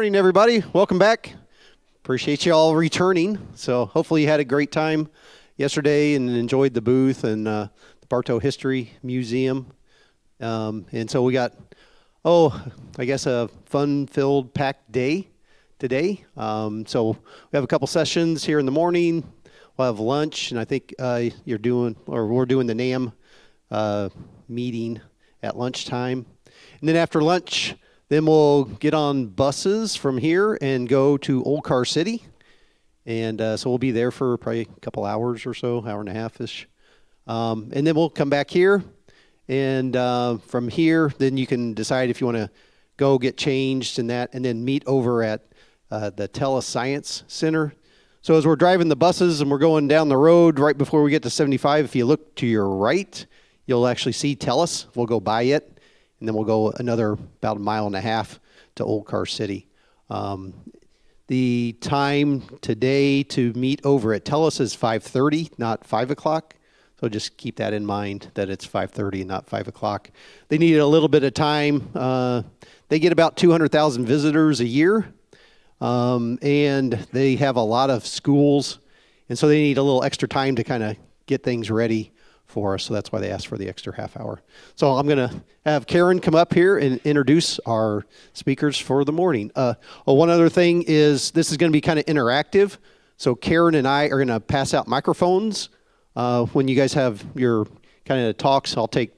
morning, everybody. Welcome back. Appreciate you all returning. So hopefully you had a great time yesterday and enjoyed the booth and the Bartow History Museum. And so we got, I guess a fun-filled, packed day today. So we have a couple sessions here in the morning. We'll have lunch, and I think we're doing the NAAM meeting at lunchtime. And then after lunch, then we'll get on buses from here and go to Old Car City. And so we'll be there for probably a couple hours or so, hour and a half-ish. And then we'll come back here. And from here, then you can decide if you want to go get changed and that, and then meet over at the Telescience Center. So as we're driving the buses and we're going down the road right before we get to 75, if you look to your right, you'll actually see Telus. We'll go by it. And then we'll go about a mile and a half to Old Car City. The time today to meet over at Telus is 5:30, not 5 o'clock. So just keep that in mind, that it's 5:30 and not 5 o'clock. They need a little bit of time. They get about 200,000 visitors a year. And they have a lot of schools. And so they need a little extra time to kind of get things ready for us, so that's why they asked for the extra half hour. So I'm going to have Karen come up here and introduce our speakers for the morning. One other thing is this is going to be kind of interactive. So Karen and I are going to pass out microphones. When you guys have your kind of talks, I'll take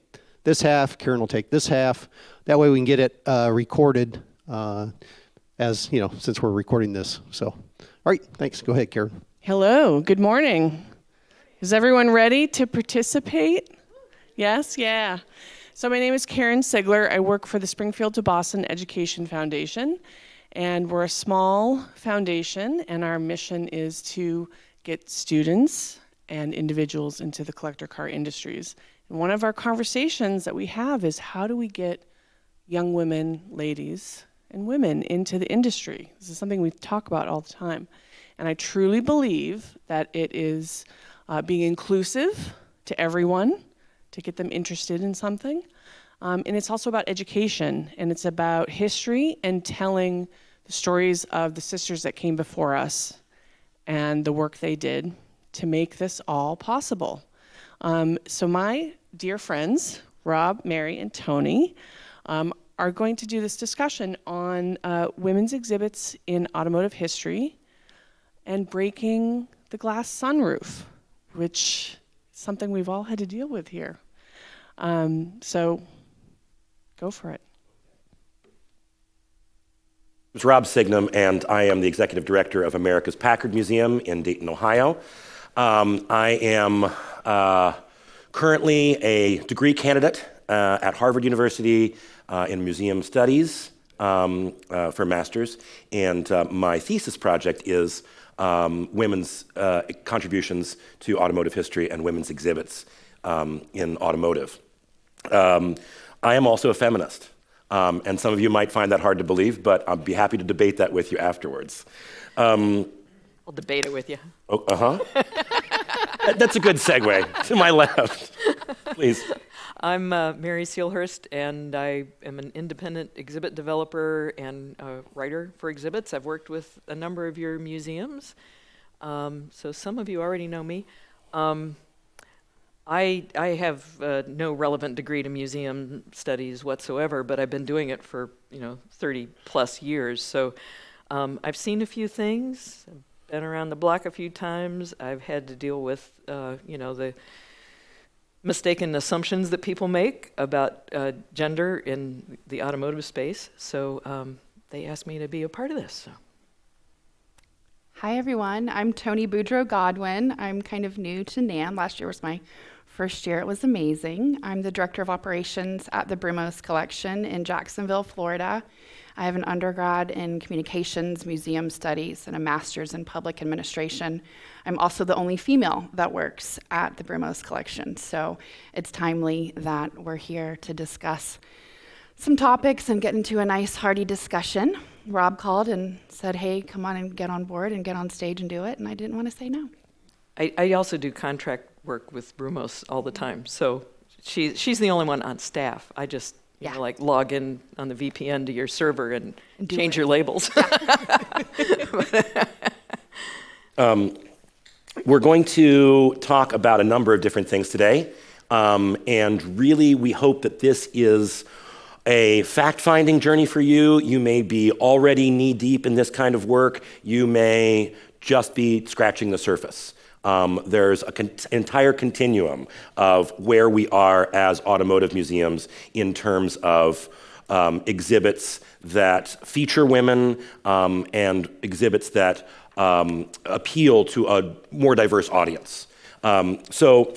this half, Karen will take this half. That way we can get it recorded as, since we're recording this. So, all right, thanks. Go ahead, Karen. Hello, good morning. Is everyone ready to participate? Yes? Yeah. So my name is Karen Sigler. I work for the Springfield to Boston Education Foundation, and we're a small foundation, and our mission is to get students and individuals into the collector car industries. And one of our conversations that we have is how do we get young women, ladies, and women into the industry? This is something we talk about all the time. And I truly believe that it is being inclusive to everyone, to get them interested in something. And it's also about education, and it's about history and telling the stories of the sisters that came before us and the work they did to make this all possible. So my dear friends, Rob, Mary, and Toni, are going to do this discussion on women's exhibits in automotive history and breaking the glass sunroof, which is something we've all had to deal with here. So go for it. It's Rob Signom, and I am the Executive Director of America's Packard Museum in Dayton, Ohio. I am currently a degree candidate at Harvard University in Museum Studies for a master's, and my thesis project is women's contributions to automotive history and women's exhibits in automotive. I am also a feminist, and some of you might find that hard to believe, but I'll be happy to debate that with you afterwards. I'll debate it with you. Oh, That's a good segue to my left. Please. I'm Mary Seelhorst, and I am an independent exhibit developer and writer for exhibits. I've worked with a number of your museums, so some of you already know me. I have no relevant degree to museum studies whatsoever, but I've been doing it for 30 plus years. So I've seen a few things, I've been around the block a few times. I've had to deal with the mistaken assumptions that people make about gender in the automotive space. So they asked me to be a part of this. So. Hi, everyone. I'm Toni Bourdreaux-Godwin. I'm kind of new to NAAM. Last year was my first year. It was amazing. I'm the Director of Operations at the Brumos Collection in Jacksonville, Florida. I have an undergrad in Communications, Museum Studies, and a master's in Public Administration. I'm also the only female that works at the Brumos Collection, so it's timely that we're here to discuss some topics and get into a nice, hearty discussion. Rob called and said, hey, come on and get on board and get on stage and do it, and I didn't want to say no. I also do contract work with Brumos all the time, so she's the only one on staff. I just You Yeah. know, like log in on the VPN to your server and do change it. your labels. We're going to talk about a number of different things today. And really, we hope that this is a fact-finding journey for you. You may be already knee-deep in this kind of work. You may just be scratching the surface. There's an entire continuum of where we are as automotive museums in terms of exhibits that feature women and exhibits that appeal to a more diverse audience. So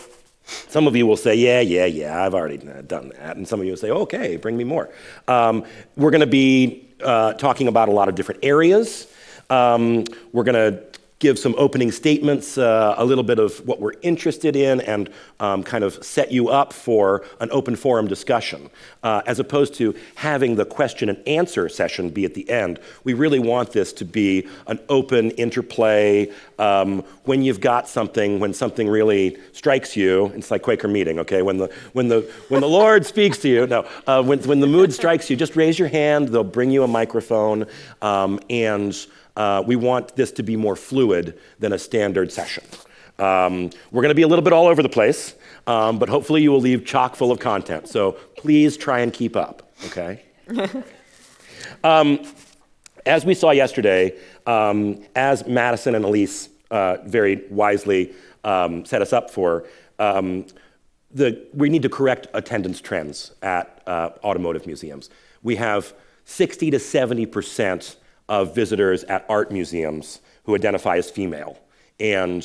some of you will say, yeah, I've already done that. And some of you will say, okay, bring me more. We're going to be talking about a lot of different areas. We're going to give some opening statements, a little bit of what we're interested in, and kind of set you up for an open forum discussion. As opposed to having the question and answer session be at the end, we really want this to be an open interplay. When you've got something, when something really strikes you, it's like Quaker meeting, okay? When the Lord speaks to you, when the mood strikes you, just raise your hand. They'll bring you a microphone, and we want this to be more fluid than a standard session. We're going to be a little bit all over the place, but hopefully you will leave chock full of content. So please try and keep up, okay? As we saw yesterday, as Madison and Elise very wisely set us up for, we need to correct attendance trends at automotive museums. We have 60 to 70% of visitors at art museums who identify as female, and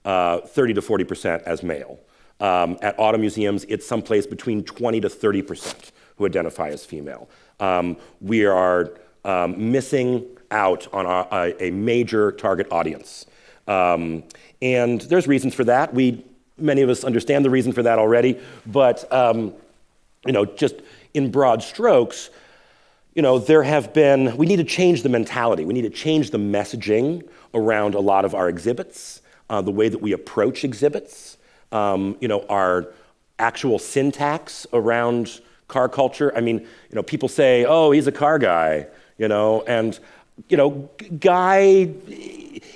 30 to 40% as male. At auto museums, it's someplace between 20 to 30% who identify as female. We are missing out on a major target audience. And there's reasons for that. Many of us understand the reason for that already, but just in broad strokes, we need to change the mentality. We need to change the messaging around a lot of our exhibits, the way that we approach exhibits, our actual syntax around car culture. I mean, people say, oh, he's a car guy, and, guy,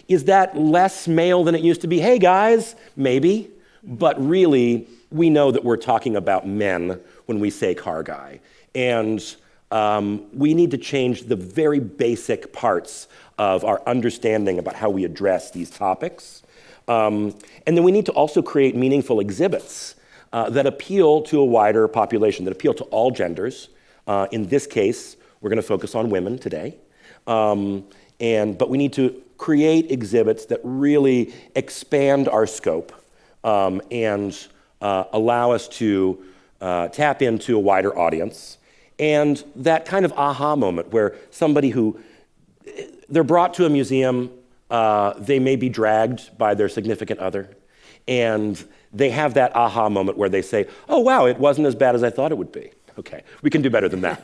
is that less male than it used to be? Hey, guys, maybe. But really, we know that we're talking about men when we say car guy. And we need to change the very basic parts of our understanding about how we address these topics. And then we need to also create meaningful exhibits that appeal to a wider population, that appeal to all genders. In this case, we're going to focus on women today. But we need to create exhibits that really expand our scope and allow us to tap into a wider audience. And that kind of aha moment where they're brought to a museum, they may be dragged by their significant other, and they have that aha moment where they say, oh, wow, it wasn't as bad as I thought it would be. Okay, we can do better than that.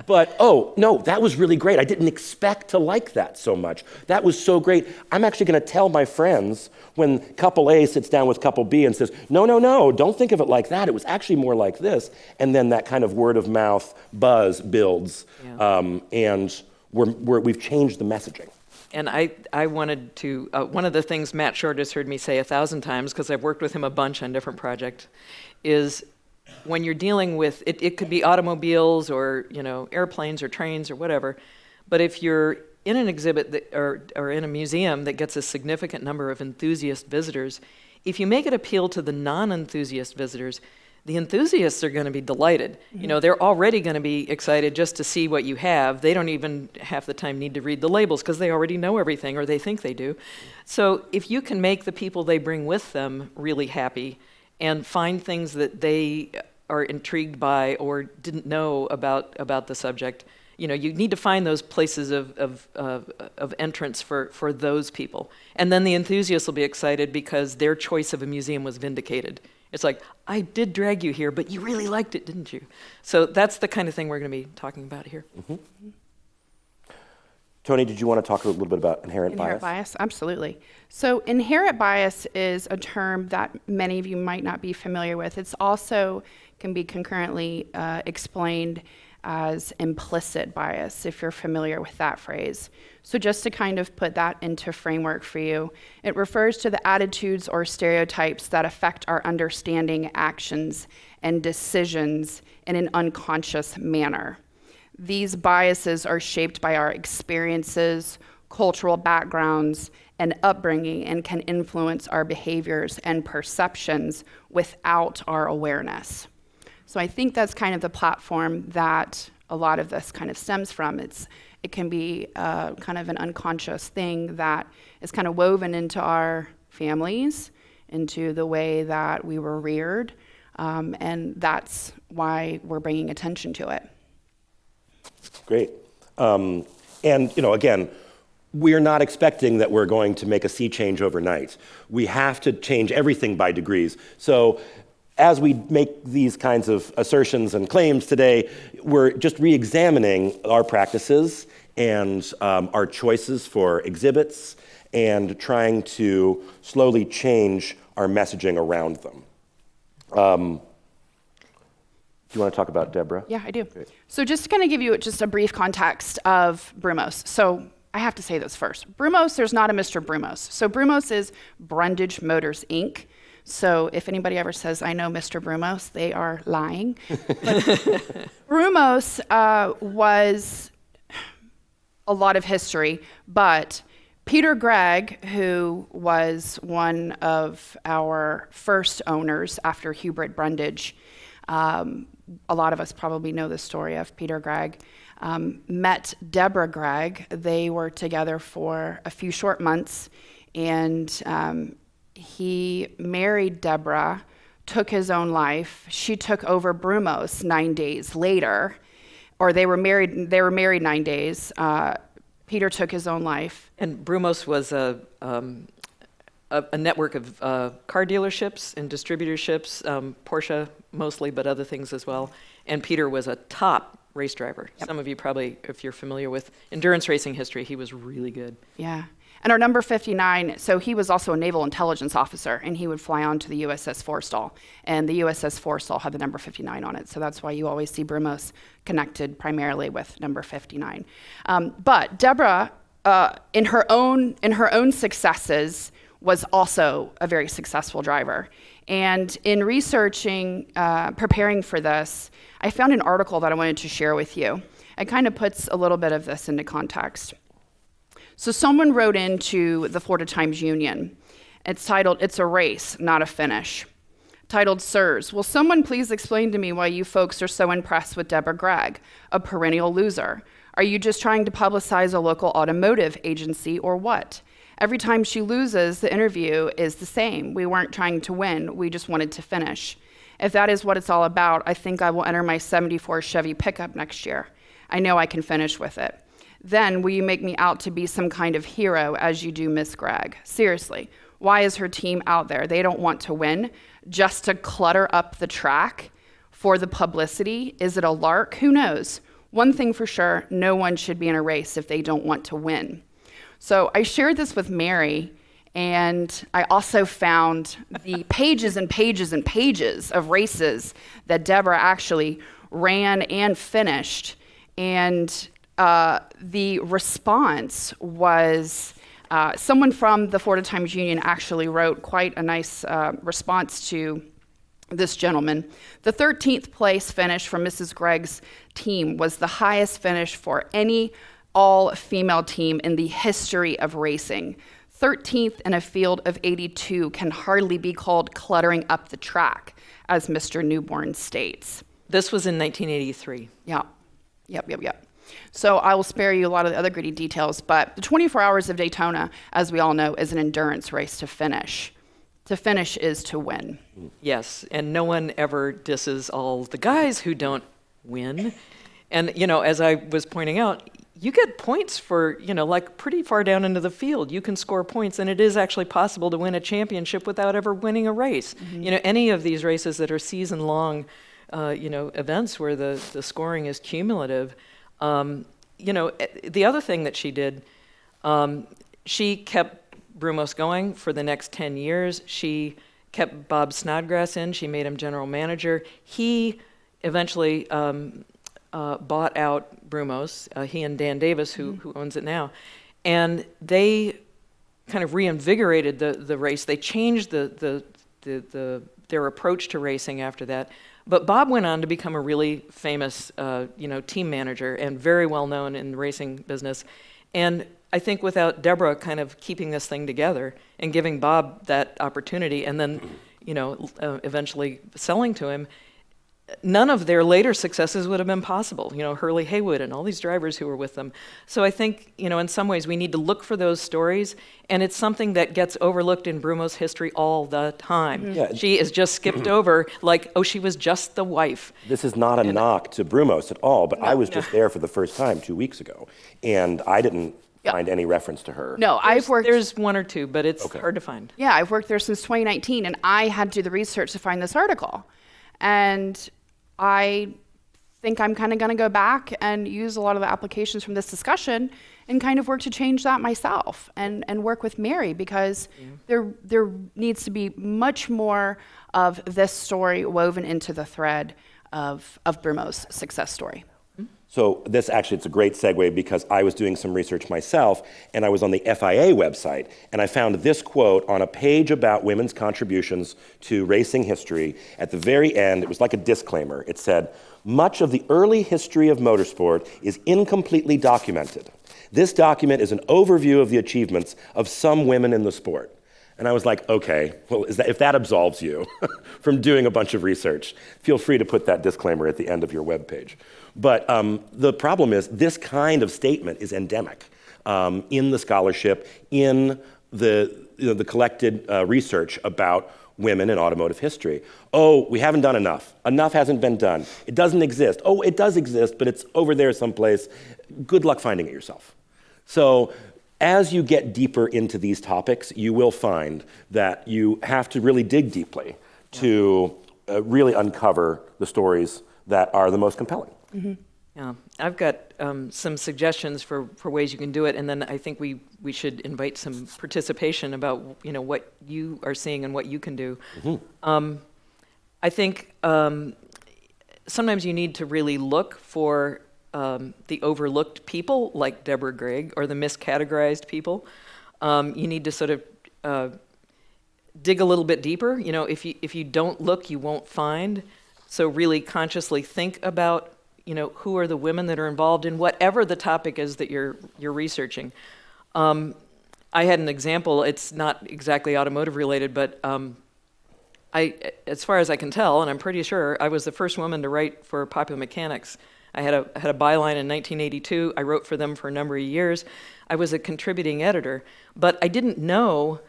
But, oh, no, that was really great. I didn't expect to like that so much. That was so great. I'm actually going to tell my friends when couple A sits down with couple B and says, no, don't think of it like that. It was actually more like this. And then that kind of word of mouth buzz builds. Yeah. And we've changed the messaging. And I wanted to, one of the things Matt Short has heard me say 1,000 times, because I've worked with him a bunch on different projects, is when you're dealing with, it could be automobiles or airplanes or trains or whatever, but if you're in an exhibit or in a museum that gets a significant number of enthusiast visitors, if you make it appeal to the non-enthusiast visitors, the enthusiasts are going to be delighted. Mm-hmm. They're already going to be excited just to see what you have. They don't even half the time need to read the labels because they already know everything, or they think they do. So if you can make the people they bring with them really happy and find things that they are intrigued by or didn't know about the subject, you need to find those places of entrance for those people. And then the enthusiasts will be excited because their choice of a museum was vindicated. It's like, I did drag you here, but you really liked it, didn't you? So that's the kind of thing we're going to be talking about here. Mm-hmm. Toni, did you want to talk a little bit about inherent bias? Inherent bias, absolutely. So inherent bias is a term that many of you might not be familiar with. It's also can be concurrently explained as implicit bias, if you're familiar with that phrase. So just to kind of put that into framework for you, it refers to the attitudes or stereotypes that affect our understanding, actions, and decisions in an unconscious manner. These biases are shaped by our experiences, cultural backgrounds, and upbringing, and can influence our behaviors and perceptions without our awareness. So I think that's kind of the platform that a lot of this kind of stems from. It can be kind of an unconscious thing that is kind of woven into our families, into the way that we were reared, and that's why we're bringing attention to it. Great. And, again, we're not expecting that we're going to make a sea change overnight. We have to change everything by degrees. So as we make these kinds of assertions and claims today, we're just re-examining our practices and our choices for exhibits and trying to slowly change our messaging around them. Do you want to talk about Deborah? Yeah, I do. Great. So just to kind of give you just a brief context of Brumos. So I have to say this first. Brumos, there's not a Mr. Brumos. So Brumos is Brundage Motors, Inc. So if anybody ever says, I know Mr. Brumos, they are lying. Brumos was a lot of history, but Peter Gregg, who was one of our first owners after Hubert Brundage, a lot of us probably know the story of Peter Gregg, met Deborah Gregg. They were together for a few short months, and he married Deborah, took his own life. She took over Brumos 9 days later, or they were married 9 days. Peter took his own life. And Brumos was a network of car dealerships and distributorships, Porsche mostly, but other things as well. And Peter was a top race driver. Yep. Some of you probably, if you're familiar with endurance racing history, he was really good. Yeah. And our number 59, so he was also a naval intelligence officer, and he would fly on to the USS Forstall. And the USS Forstall had the number 59 on it, so that's why you always see Brumos connected primarily with number 59. But Deborah, in her own successes, was also a very successful driver. And in researching, preparing for this, I found an article that I wanted to share with you. It kind of puts a little bit of this into context. So someone wrote into the Florida Times-Union. It's titled, "It's a Race, Not a Finish." Titled, "Sirs, will someone please explain to me why you folks are so impressed with Deborah Gregg, a perennial loser? Are you just trying to publicize a local automotive agency or what? Every time she loses, the interview is the same. We weren't trying to win, we just wanted to finish. If that is what it's all about, I think I will enter my '74 Chevy pickup next year. I know I can finish with it. Then will you make me out to be some kind of hero as you do Miss Gregg? Seriously, why is her team out there? They don't want to win, just to clutter up the track for the publicity? Is it a lark? Who knows? One thing for sure, no one should be in a race if they don't want to win." So I shared this with Mary, and I also found the pages and pages and pages of races that Deborah actually ran and finished. And the response was, someone from the Florida Times-Union actually wrote quite a nice response to this gentleman. "The 13th place finish from Mrs. Gregg's team was the highest finish for any all-female team in the history of racing. 13th in a field of 82 can hardly be called cluttering up the track," as Mr. Newborn states. This was in 1983. Yeah. Yep. So I will spare you a lot of the other gritty details, but the 24 Hours of Daytona, as we all know, is an endurance race to finish. To finish is to win. Yes, and no one ever disses all the guys who don't win. And, as I was pointing out, you get points for, like pretty far down into the field. You can score points, and it is actually possible to win a championship without ever winning a race. Mm-hmm. Any of these races that are season-long, events where the scoring is cumulative. The other thing that she did, she kept Brumos going for the next 10 years. She kept Bob Snodgrass in. She made him general manager. He eventually bought out Brumos, he and Dan Davis, who owns it now. And they kind of reinvigorated the race. They changed their approach to racing after that. But Bob went on to become a really famous team manager and very well known in the racing business. And I think without Deborah kind of keeping this thing together and giving Bob that opportunity and then eventually selling to him, none of their later successes would have been possible. Hurley Haywood and all these drivers who were with them. So I think, in some ways we need to look for those stories, and it's something that gets overlooked in Brumos history all the time. Yeah. She is just skipped over like, oh, she was just the wife. This is not a knock to Brumos at all, but I was just there for the first time 2 weeks ago, and I didn't find any reference to her. No, I've worked. There's one or two, but it's hard to find. Yeah, I've worked there since 2019, and I had to do the research to find this article. And I think I'm kind of going to go back and use a lot of the applications from this discussion and kind of work to change that myself and work with Mary, because there needs to be much more of this story woven into the thread of Brumos' success story. So it's a great segue, because I was doing some research myself, and I was on the FIA website, and I found this quote on a page about women's contributions to racing history. At the very end, it was like a disclaimer. It said, "Much of the early history of motorsport is incompletely documented. This document is an overview of the achievements of some women in the sport." And I was like, okay, well, if that absolves you from doing a bunch of research, feel free to put that disclaimer at the end of your webpage. But the problem is this kind of statement is endemic in the scholarship, in the collected research about women in automotive history. Oh, we haven't done enough. Enough hasn't been done. It doesn't exist. Oh, it does exist, but it's over there someplace. Good luck finding it yourself. So as you get deeper into these topics, you will find that you have to really dig deeply to really uncover the stories that are the most compelling. Mm-hmm. Yeah, I've got some suggestions for ways you can do it, and then I think we should invite some participation about what you are seeing and what you can do. Mm-hmm. I think sometimes you need to really look for the overlooked people like Deborah Grigg, or the miscategorized people. You need to sort of dig a little bit deeper. If you don't look, you won't find. So really consciously think about who are the women that are involved in whatever the topic is that you're researching. I had an example. It's not exactly automotive related, but as far as I can tell, and I'm pretty sure, I was the first woman to write for Popular Mechanics. I had a byline in 1982. I wrote for them for a number of years. I was a contributing editor, but I didn't know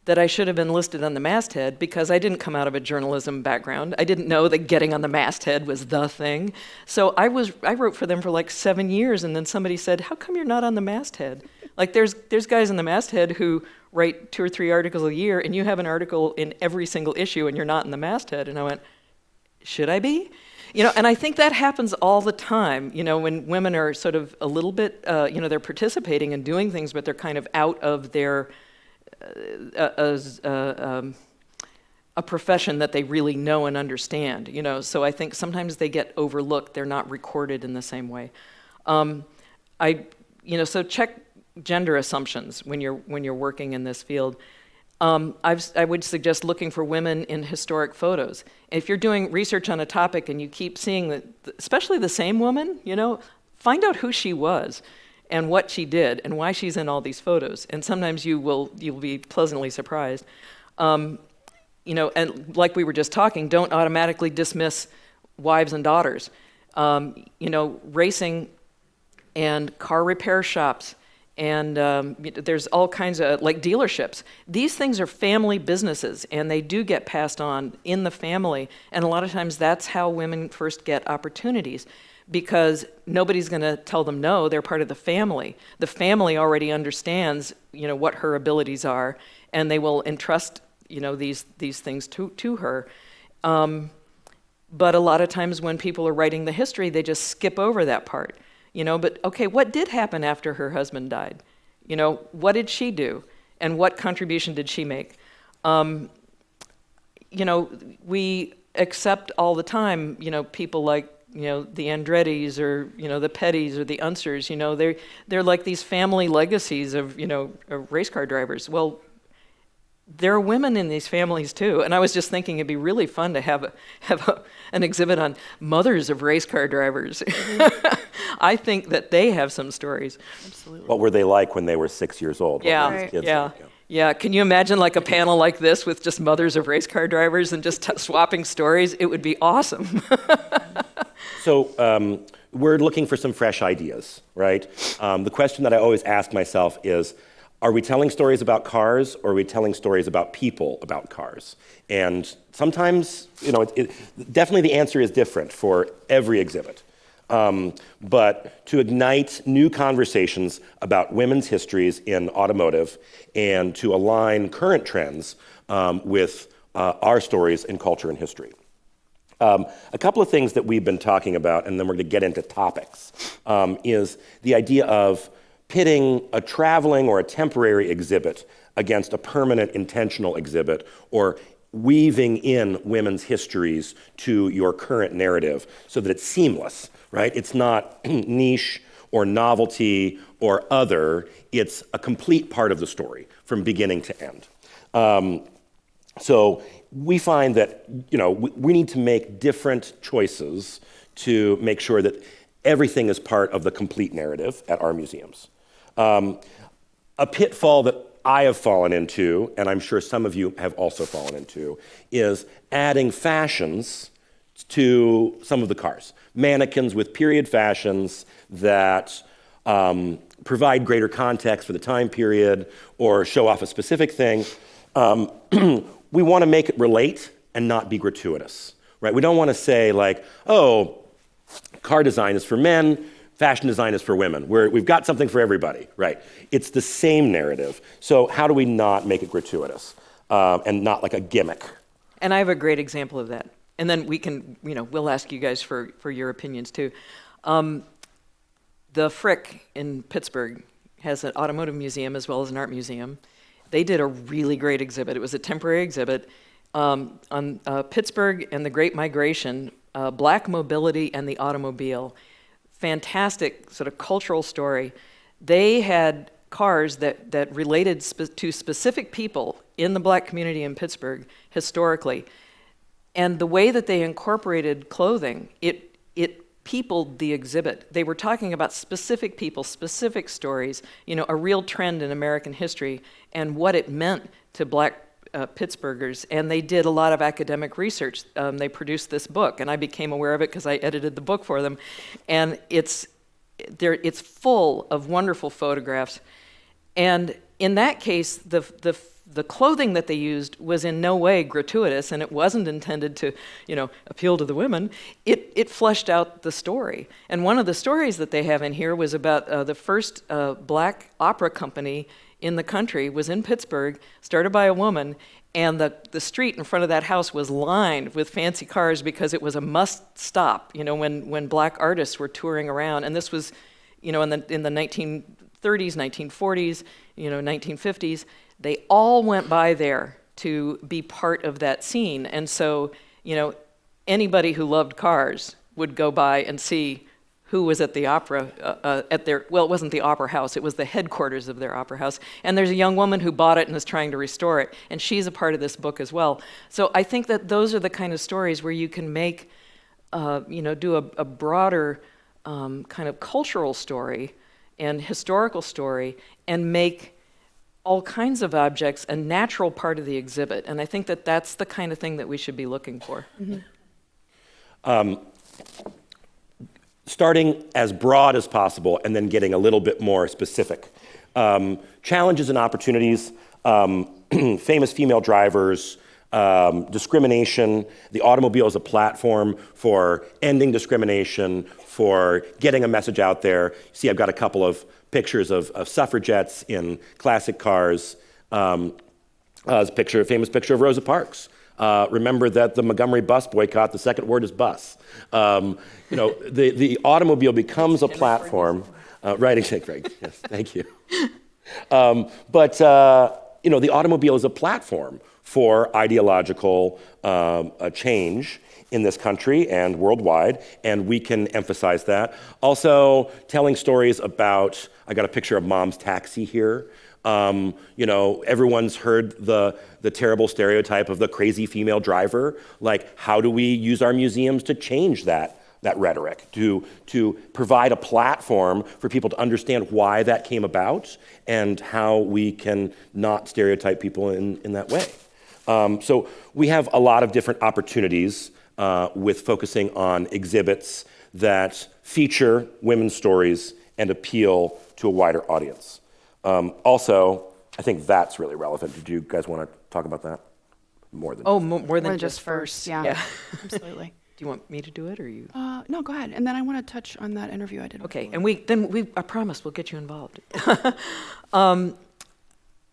that I should have been listed on the masthead because I didn't come out of a journalism background. I didn't know that getting on the masthead was the thing. So I wrote for them for like 7 years, and then somebody said, "How come you're not on the masthead? Like there's guys on the masthead who write 2 or 3 articles a year, and you have an article in every single issue, and you're not in the masthead." And I went, "Should I be?" And I think that happens all the time, when women are sort of a little bit, they're participating and doing things, but they're kind of out of their, a profession that they really know and understand, So I think sometimes they get overlooked. They're not recorded in the same way. So check gender assumptions when you're working in this field. I would suggest looking for women in historic photos. If you're doing research on a topic and you keep seeing especially the same woman, find out who she was and what she did and why she's in all these photos. And sometimes you'll be pleasantly surprised. And like we were just talking, don't automatically dismiss wives and daughters. Racing and car repair shops, and there's all kinds of, like, dealerships. These things are family businesses, and they do get passed on in the family. And a lot of times that's how women first get opportunities, because nobody's going to tell them no. They're part of the family. The family already understands, what her abilities are, and they will entrust, these things to her. But a lot of times when people are writing the history, they just skip over that part. But okay, what did happen after her husband died? What did she do? And what contribution did she make? we accept all the time, people like, the Andrettis or, the Pettys or the Unsers, they're like these family legacies of, of race car drivers. Well, there are women in these families too. And I was just thinking it'd be really fun to have an exhibit on mothers of race car drivers. I think that they have some stories. Absolutely. What were they like when they were 6 years old? What Yeah, were these kids yeah. like? Yeah, can you imagine like a panel like this with just mothers of race car drivers and just swapping stories? It would be awesome. So we're looking for some fresh ideas, right? The question that I always ask myself is, are we telling stories about cars, or are we telling stories about people about cars? And sometimes, definitely the answer is different for every exhibit. But to ignite new conversations about women's histories in automotive and to align current trends with our stories in culture and history. A couple of things that we've been talking about, and then we're going to get into topics, is the idea of pitting a traveling or a temporary exhibit against a permanent intentional exhibit, or weaving in women's histories to your current narrative so that it's seamless, right? It's not niche or novelty or other, it's a complete part of the story from beginning to end. So we find that, we need to make different choices to make sure that everything is part of the complete narrative at our museums. A pitfall that I have fallen into, and I'm sure some of you have also fallen into, is adding fashions to some of the cars. Mannequins with period fashions that provide greater context for the time period or show off a specific thing. We want to make it relate and not be gratuitous, right? We don't want to say like, oh, car design is for men, fashion design is for women. We've got something for everybody, right? It's the same narrative. So how do we not make it gratuitous and not like a gimmick? And I have a great example of that. And then we can, we'll ask you guys for your opinions too. The Frick in Pittsburgh has an automotive museum as well as an art museum. They did a really great exhibit. It was a temporary exhibit on Pittsburgh and the Great Migration, Black mobility and the automobile. Fantastic sort of cultural story. They had cars that related to specific people in the Black community in Pittsburgh historically. And the way that they incorporated clothing, it peopled the exhibit. They were talking about specific people, specific stories, a real trend in American history and what it meant to Black Pittsburghers. And they did a lot of academic research. They produced this book, and I became aware of it because I edited the book for them. And it's full of wonderful photographs. And in that case, the clothing that they used was in no way gratuitous, and it wasn't intended to, appeal to the women. It fleshed out the story. And one of the stories that they have in here was about the first Black opera company in the country was in Pittsburgh, started by a woman, and the street in front of that house was lined with fancy cars because it was a must stop, when Black artists were touring around. And this was, in the 1930s, 1940s, 1950s. They all went by there to be part of that scene. And so, anybody who loved cars would go by and see who was at the opera, it wasn't the opera house, it was the headquarters of their opera house. And there's a young woman who bought it and is trying to restore it. And she's a part of this book as well. So I think that those are the kind of stories where you can make, do a broader kind of cultural story and historical story and make all kinds of objects a natural part of the exhibit. And I think that that's the kind of thing that we should be looking for. Mm-hmm. Starting as broad as possible and then getting a little bit more specific. Challenges and opportunities, famous female drivers, discrimination. The automobile is a platform for ending discrimination, for getting a message out there. See, I've got a couple of pictures of suffragettes in classic cars. A famous picture of Rosa Parks. Remember that the Montgomery bus boycott, the second word is bus. The automobile becomes a platform. Right, exactly. Yes, thank you. But the automobile is a platform for ideological change in this country and worldwide, and we can emphasize that. Also, telling stories about, I got a picture of Mom's Taxi here. Everyone's heard the terrible stereotype of the crazy female driver. Like, how do we use our museums to change that rhetoric, to provide a platform for people to understand why that came about and how we can not stereotype people in that way. So we have a lot of different opportunities with focusing on exhibits that feature women's stories and appeal to a wider audience. Also, I think that's really relevant. Did you guys want to talk about that? More than just first. Yeah. Absolutely. Do you want me to do it, or you? No, go ahead. And then I want to touch on that interview I did. Okay, and I promise we'll get you involved.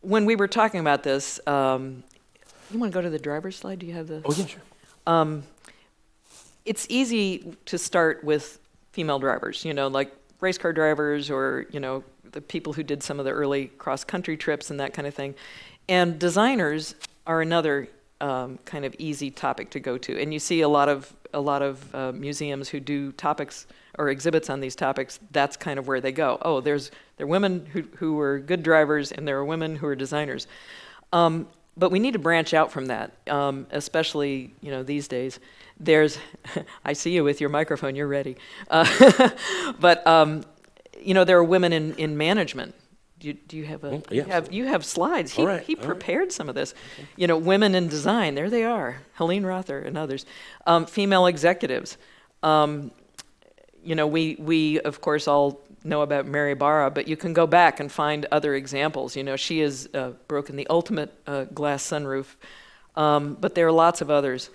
When we were talking about this, you want to go to the driver's slide? Do you have the? Oh yeah, sure. It's easy to start with female drivers, like race car drivers, or the people who did some of the early cross-country trips and that kind of thing. And designers are another kind of easy topic to go to. And you see a lot of museums who do topics or exhibits on these topics. That's kind of where they go. Oh, there are women who are good drivers, and there are women who are designers. But we need to branch out from that, especially these days. I see you with your microphone. You're ready. But there are women in management. Do you have a? Yes. You have slides. He prepared some of this. Okay. Women in design. There they are. Helene Rother and others. Female executives. We of course all know about Mary Barra, but you can go back and find other examples. She has broken the ultimate glass sunroof, but there are lots of others.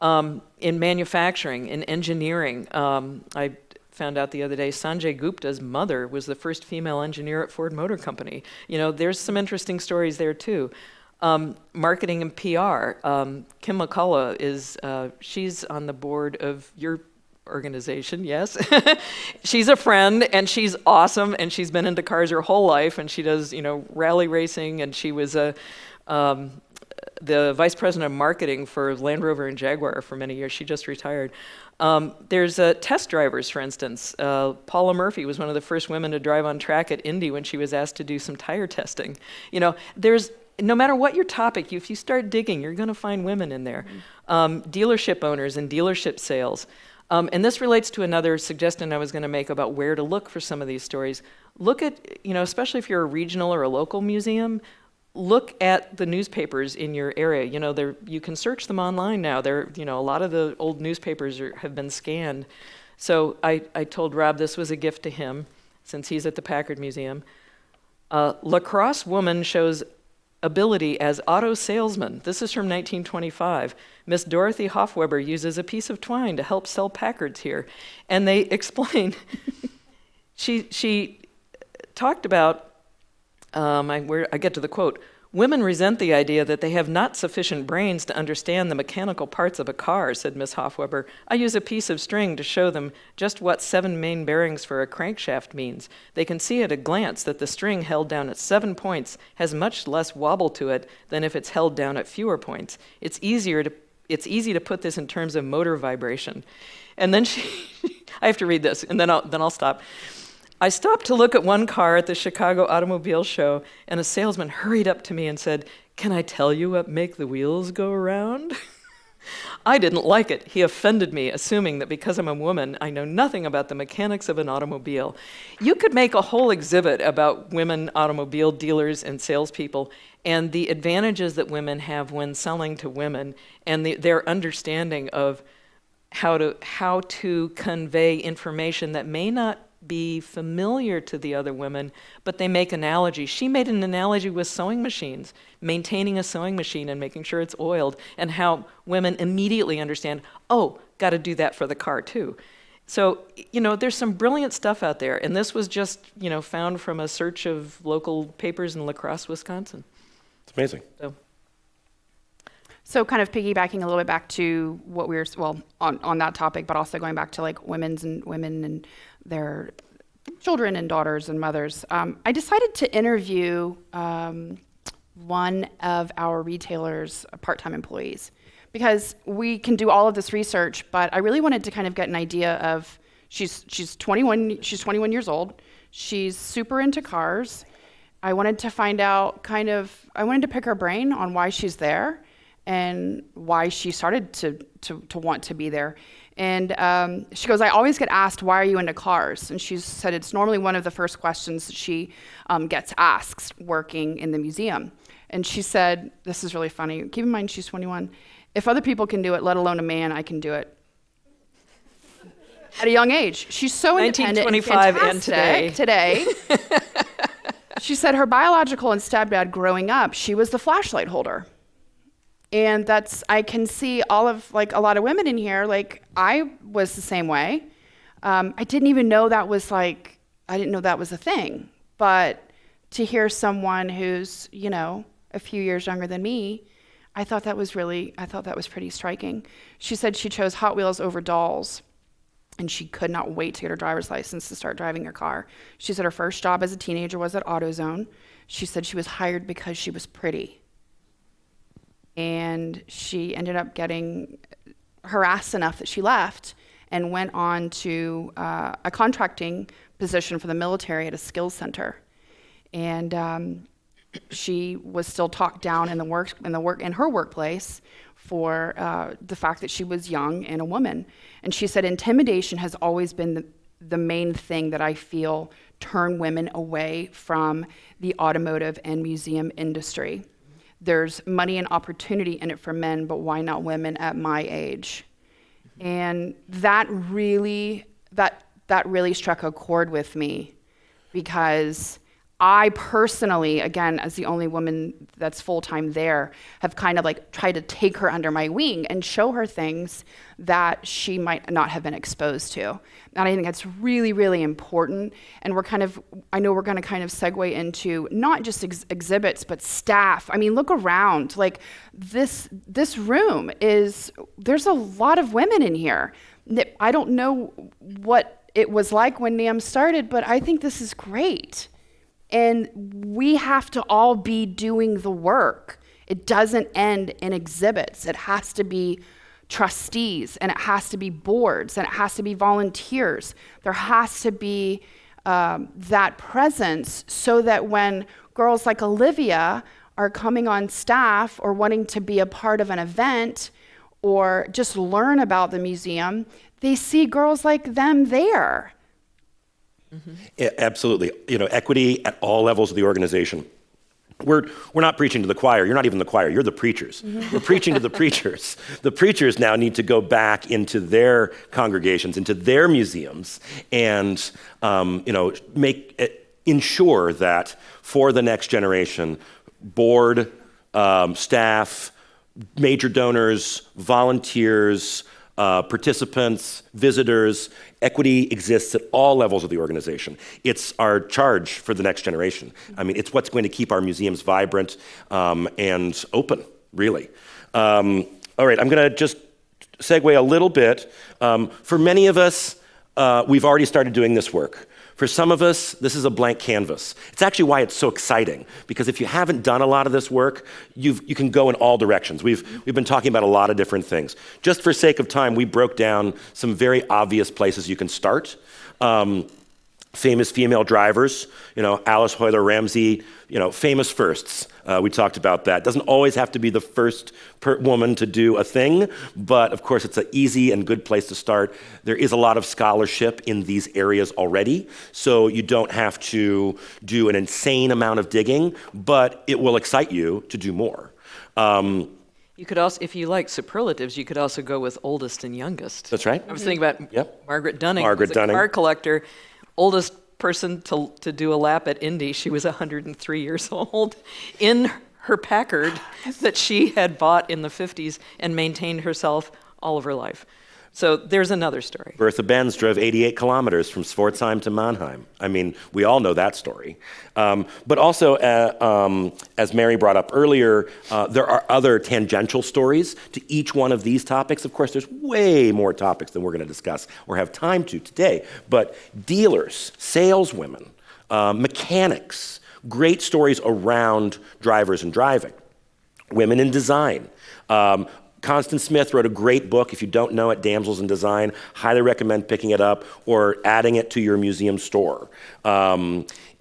In manufacturing, in engineering, I found out the other day Sanjay Gupta's mother was the first female engineer at Ford Motor Company. There's some interesting stories there too. Marketing and PR. Kim McCullough she's on the board of your organization, yes. She's a friend, and she's awesome, and she's been into cars her whole life, and she does, rally racing, and she was the vice president of marketing for Land Rover and Jaguar for many years. She just retired. There's test drivers, for instance. Paula Murphy was one of the first women to drive on track at Indy when she was asked to do some tire testing. No matter what your topic, if you start digging, you're going to find women in there. Dealership owners and dealership sales. And this relates to another suggestion I was going to make about where to look for some of these stories. Look at, especially if you're a regional or a local museum, look at the newspapers in your area. You can search them online now. A lot of the old newspapers have been scanned. So I told Rob this was a gift to him, since he's at the Packard Museum. Lacrosse woman shows ability as auto salesman. This is from 1925. Miss Dorothy Hofweber uses a piece of twine to help sell Packards here. And they explain, she talked about, I get to the quote, women resent the idea that they have not sufficient brains to understand the mechanical parts of a car, said Miss Hofweber. I use a piece of string to show them just what 7 main bearings for a crankshaft means. They can see at a glance that the string held down at 7 points has much less wobble to it than if it's held down at fewer points. It's easy to put this in terms of motor vibration. And then I have to read this, and then I'll stop. I stopped to look at one car at the Chicago Automobile Show, and a salesman hurried up to me and said, "Can I tell you what make the wheels go around?" I didn't like it. He offended me, assuming that because I'm a woman, I know nothing about the mechanics of an automobile. You could make a whole exhibit about women automobile dealers and salespeople and the advantages that women have when selling to women, and their understanding of how to convey information that may not be familiar to the other women, but they make analogies. She made an analogy with sewing machines, maintaining a sewing machine and making sure it's oiled, and how women immediately understand, oh, got to do that for the car too. So, there's some brilliant stuff out there, and this was just, found from a search of local papers in La Crosse, Wisconsin. It's amazing. So kind of piggybacking a little bit back to what we were, on that topic, but also going back to like women and their children and daughters and mothers. I decided to interview one of our retailers' part-time employees. Because we can do all of this research, but I really wanted to kind of get an idea of, she's 21 years old, she's super into cars. I wanted to find out I wanted to pick her brain on why she's there and why she started to want to be there. And she goes, I always get asked, why are you into cars? And she said it's normally one of the first questions that she gets asked working in the museum. And she said, this is really funny, keep in mind she's 21, if other people can do it, let alone a man, I can do it. At a young age. She's so independent and 1925 fantastic today. She said her biological and stepdad growing up, she was the flashlight holder. And I can see a lot of women in here, I was the same way. I didn't even know that was I didn't know that was a thing. But to hear someone who's, a few years younger than me, I thought that was pretty striking. She said she chose Hot Wheels over dolls, and she could not wait to get her driver's license to start driving her car. She said her first job as a teenager was at AutoZone. She said she was hired because she was pretty. And she ended up getting harassed enough that she left and went on to a contracting position for the military at a skills center. And she was still talked down in her workplace for the fact that she was young and a woman. And she said intimidation has always been the main thing that I feel turn women away from the automotive and museum industry. There's money and opportunity in it for men, but why not women at my age? And that really struck a chord with me, because I personally, again, as the only woman that's full-time there, have kind of tried to take her under my wing and show her things that she might not have been exposed to. And I think that's really, really important. And I know we're going to kind of segue into not just exhibits, but staff. I mean, look around. This room there's a lot of women in here. I don't know what it was like when NAAM started, but I think this is great. And we have to all be doing the work. It doesn't end in exhibits. It has to be trustees, and it has to be boards, and it has to be volunteers. There has to be that presence so that when girls like Olivia are coming on staff or wanting to be a part of an event or just learn about the museum, they see girls like them there. Mm-hmm. Yeah, absolutely. Equity at all levels of the organization. We're not preaching to the choir. You're not even the choir. You're the preachers. Mm-hmm. We're preaching to the preachers. The preachers now need to go back into their congregations, into their museums, and ensure that for the next generation, board, staff, major donors, volunteers, participants, visitors, equity exists at all levels of the organization. It's our charge for the next generation. I mean, it's what's going to keep our museums vibrant and open, really. All right, I'm going to just segue a little bit. For many of us, we've already started doing this work. For some of us, this is a blank canvas. It's actually why it's so exciting, because if you haven't done a lot of this work, you can go in all directions. We've been talking about a lot of different things. Just for sake of time, we broke down some very obvious places you can start. Famous female drivers, Alice Hoyler Ramsey, famous firsts. We talked about that. Doesn't always have to be the first woman to do a thing, but of course it's an easy and good place to start. There is a lot of scholarship in these areas already, so you don't have to do an insane amount of digging, but it will excite you to do more. You could also, if you like superlatives, you could also go with oldest and youngest. That's right. I was thinking about Margaret Dunning, Margaret Dunning, car collector. Oldest person to do a lap at Indy, she was 103 years old in her Packard that she had bought in the 50s and maintained herself all of her life. So there's another story. Bertha Benz drove 88 kilometers from Pforzheim to Mannheim. I mean, we all know that story. But also, as Mary brought up earlier, there are other tangential stories to each one of these topics. Of course, there's way more topics than we're going to discuss or have time to today. But dealers, saleswomen, mechanics, great stories around drivers and driving. Women in design. Constance Smith wrote a great book. If you don't know it, Damsels in Design, highly recommend picking it up or adding it to your museum store.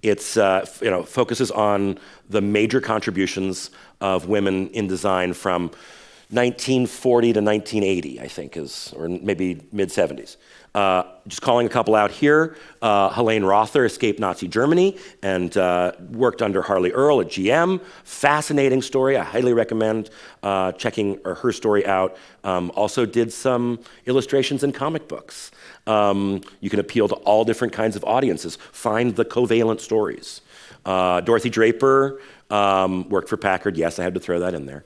It's focuses on the major contributions of women in design from 1940 to 1980, I think, or maybe mid-70s. Just calling a couple out here, Helene Rother escaped Nazi Germany and worked under Harley Earl at GM. Fascinating story. I highly recommend checking her story out. Also did some illustrations in comic books. You can appeal to all different kinds of audiences. Find the covalent stories. Dorothy Draper worked for Packard. Yes, I had to throw that in there.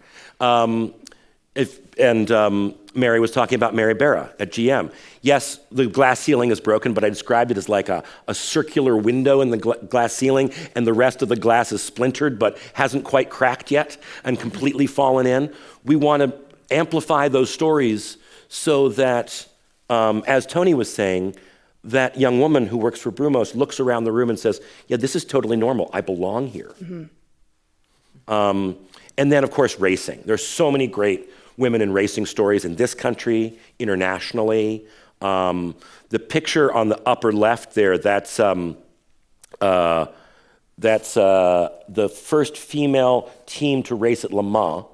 Mary was talking about Mary Barra at GM. Yes, the glass ceiling is broken, but I described it as like a circular window in the glass ceiling, and the rest of the glass is splintered but hasn't quite cracked yet and completely fallen in. We want to amplify those stories so that, as Toni was saying, that young woman who works for Brumos looks around the room and says, yeah, this is totally normal. I belong here. Mm-hmm. And then, of course, racing. There's so many great women in racing stories in this country, internationally. The picture on the upper left there, that's the first female team to race at Le Mans,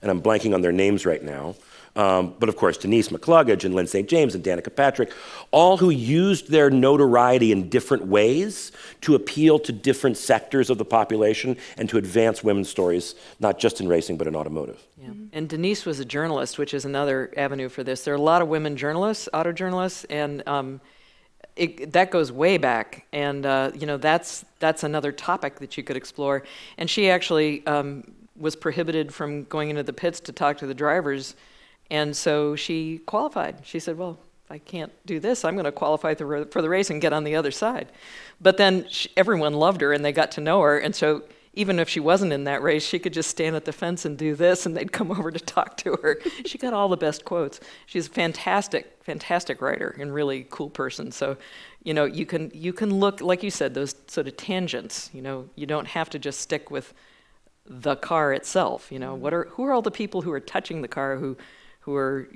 and I'm blanking on their names right now. But of course, Denise McCluggage and Lynn St. James and Danica Patrick, all who used their notoriety in different ways to appeal to different sectors of the population and to advance women's stories, not just in racing, but in automotive. Yeah. And Denise was a journalist, which is another avenue for this. There are a lot of women journalists, auto journalists, and that goes way back. And that's another topic that you could explore. And she actually was prohibited from going into the pits to talk to the drivers. And so she qualified. She said, well, if I can't do this, I'm going to qualify for the race and get on the other side. But then everyone loved her and they got to know her. And so even if she wasn't in that race, she could just stand at the fence and do this and they'd come over to talk to her. She got all the best quotes. She's a fantastic, fantastic writer and really cool person. So, you can look, like you said, those sort of tangents. You don't have to just stick with the car itself. Who are all the people who are touching the car, who are,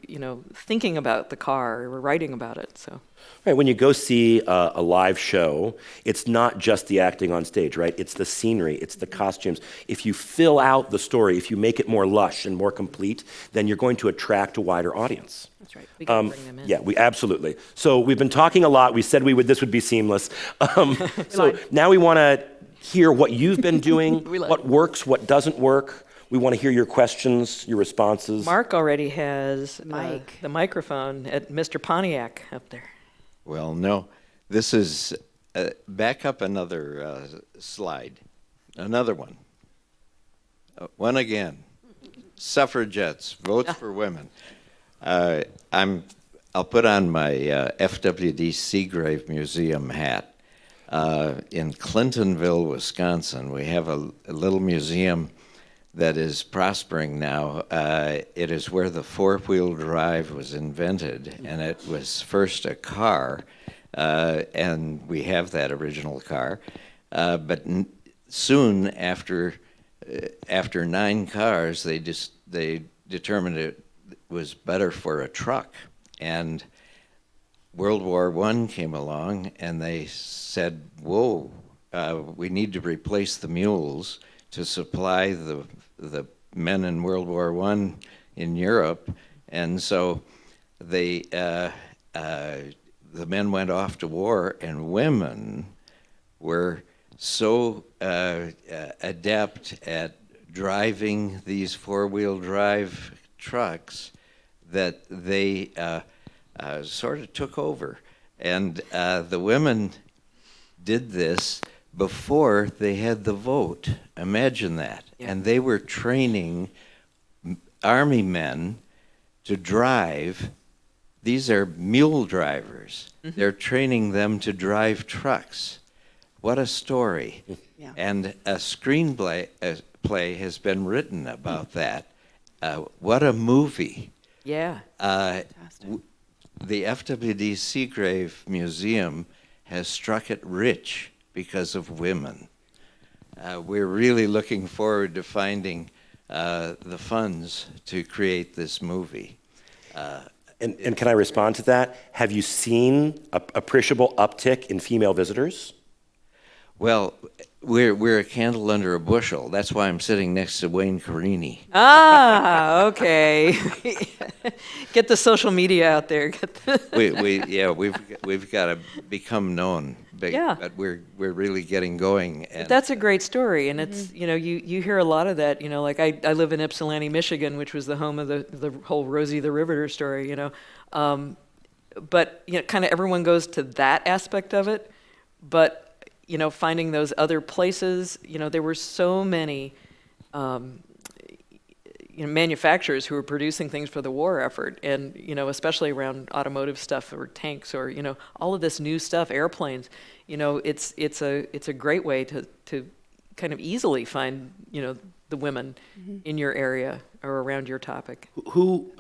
thinking about the car or writing about it. So, right, when you go see a live show, it's not just the acting on stage, right? It's the scenery, it's the costumes. If you fill out the story, if you make it more lush and more complete, then you're going to attract a wider audience. That's right. We can bring them in. Yeah, we absolutely. So we've been talking a lot. We said this would be seamless. So now we want to hear what you've been doing, what works, what doesn't work. We want to hear your questions, your responses. Mark already has the microphone at Mr. Pontiac up there. Well, no. This is, back up another slide. Another one. One again. Suffragettes, votes for women. I'll put on my FWD Seagrave Museum hat. In Clintonville, Wisconsin, we have a little museum that is prospering now. It is where the four-wheel drive was invented, and it was first a car, and we have that original car. But soon after 9 cars, they determined it was better for a truck, and World War I came along, and they said, "Whoa, we need to replace the mules to supply the men in World War I in Europe," and so the men went off to war, and women were so adept at driving these four-wheel drive trucks that they sort of took over, and the women did this before they had the vote. Imagine that. Yeah. And they were training army men to drive. These are mule drivers. Mm-hmm. They're training them to drive trucks. What a story. Yeah. And a screenplay play has been written about that. What a movie. Yeah. The FWD Seagrave Museum has struck it rich because of women. we're really looking forward to finding the funds to create this movie. And can I respond to that? Have you seen a appreciable uptick in female visitors? Well, we're a candle under a bushel. That's why I'm sitting next to Wayne Carini. Ah, okay. Get the social media out there. We've got to become known. Yeah. But we're really getting going. And That's a great story, and it's, you hear a lot of that, like I live in Ypsilanti, Michigan, which was the home of the whole Rosie the Riveter story, but kind of everyone goes to that aspect of it, but finding those other places, there were so many manufacturers who were producing things for the war effort, and especially around automotive stuff or tanks or all of this new stuff, airplanes. It's a great way to kind of easily find the women in your area or around your topic. Who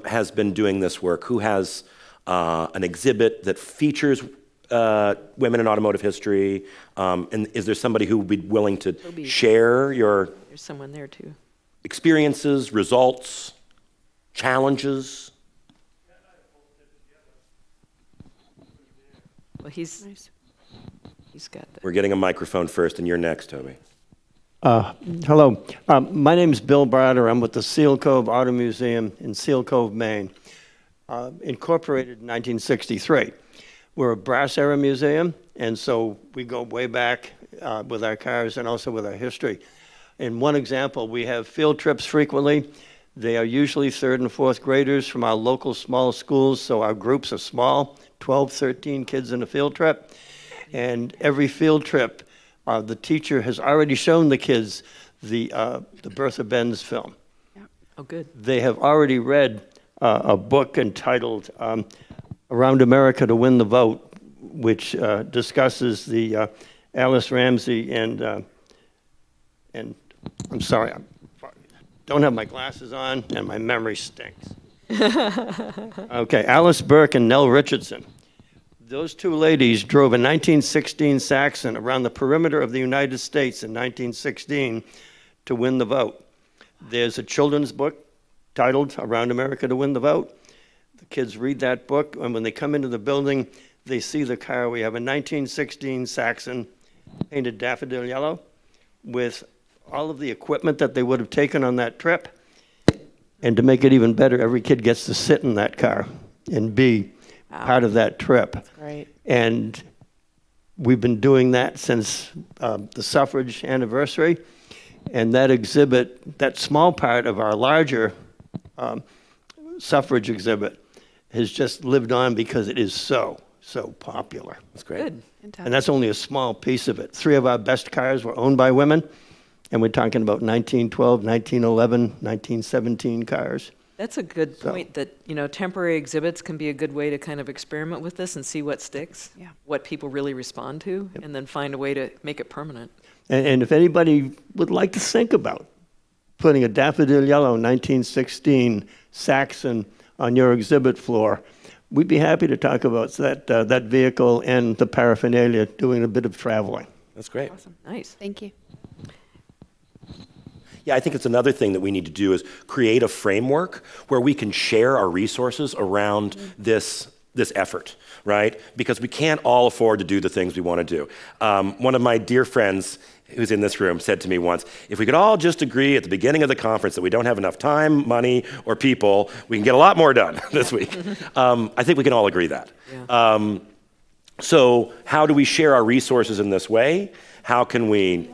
has been doing this work? Who has an exhibit that features women in automotive history? And is there somebody who would be willing to share your There's someone there too. experiences, results, challenges? Well, he's got that. We're getting a microphone first, and you're next, Toby. Hello. My name is Bill Brader. I'm with the Seal Cove Auto Museum in Seal Cove, Maine, incorporated in 1963. We're a brass era museum, and so we go way back with our cars and also with our history. In one example, we have field trips frequently. They are usually third and fourth graders from our local small schools, so our groups are small, 12, 13 kids in a field trip. And every field trip, the teacher has already shown the kids the Bertha Benz film. Yeah. Oh, good. They have already read a book entitled Around America to Win the Vote, which discusses the Alice Ramsey and I'm sorry, I don't have my glasses on and my memory stinks. Okay, Alice Burke and Nell Richardson. Those two ladies drove a 1916 Saxon around the perimeter of the United States in 1916 to win the vote. There's a children's book titled Around America to Win the Vote. The kids read that book, and when they come into the building, they see the car. We have a 1916 Saxon painted daffodil yellow with all of the equipment that they would have taken on that trip. And to make it even better, every kid gets to sit in that car and be part of that trip. That's great. And we've been doing that since the suffrage anniversary. And that exhibit, that small part of our larger suffrage exhibit, has just lived on because it is so popular. That's great. Good. And that's only a small piece of it. 3 of our best cars were owned by women. And we're talking about 1912, 1911, 1917 cars. That's a good point that, temporary exhibits can be a good way to kind of experiment with this and see what sticks, what people really respond to, and then find a way to make it permanent. And if anybody would like to think about putting a daffodil yellow 1916 Saxon on your exhibit floor, we'd be happy to talk about that vehicle and the paraphernalia doing a bit of traveling. That's great. Awesome. Nice. Thank you. Yeah, I think it's another thing that we need to do is create a framework where we can share our resources around this effort, right? Because we can't all afford to do the things we want to do. One of my dear friends who's in this room said to me once, if we could all just agree at the beginning of the conference that we don't have enough time, money, or people, we can get a lot more done this week. I think we can all agree that. Yeah. So how do we share our resources in this way? How can we,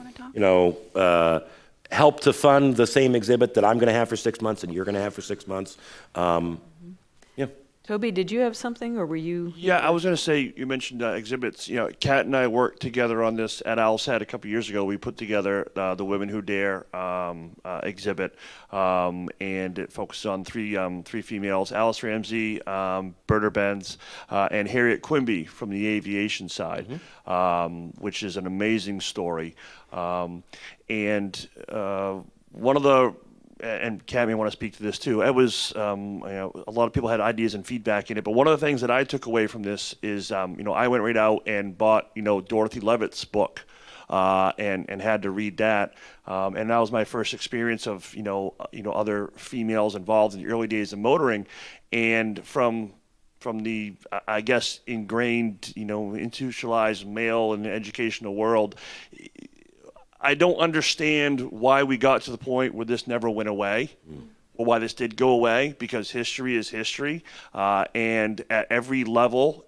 help to fund the same exhibit that I'm going to have for 6 months and you're going to have for 6 months? Yeah. Toby, did you have something, or were you? Yeah, I was going to say, you mentioned exhibits. Kat and I worked together on this at Alsat a couple years ago. We put together the Women Who Dare exhibit, and it focuses on three females: Alice Ramsey, Bertha Benz, and Harriet Quimby from the aviation side, which is an amazing story. And one of the, and Kat may want to speak to this too, it was, a lot of people had ideas and feedback in it, but one of the things that I took away from this is, I went right out and bought, Dorothy Levitt's book and had to read that. And that was my first experience of other females involved in the early days of motoring, and from the, I guess, ingrained, institutionalized male and educational world, I don't understand why we got to the point where this never went away, or why this did go away, because history is history. And at every level,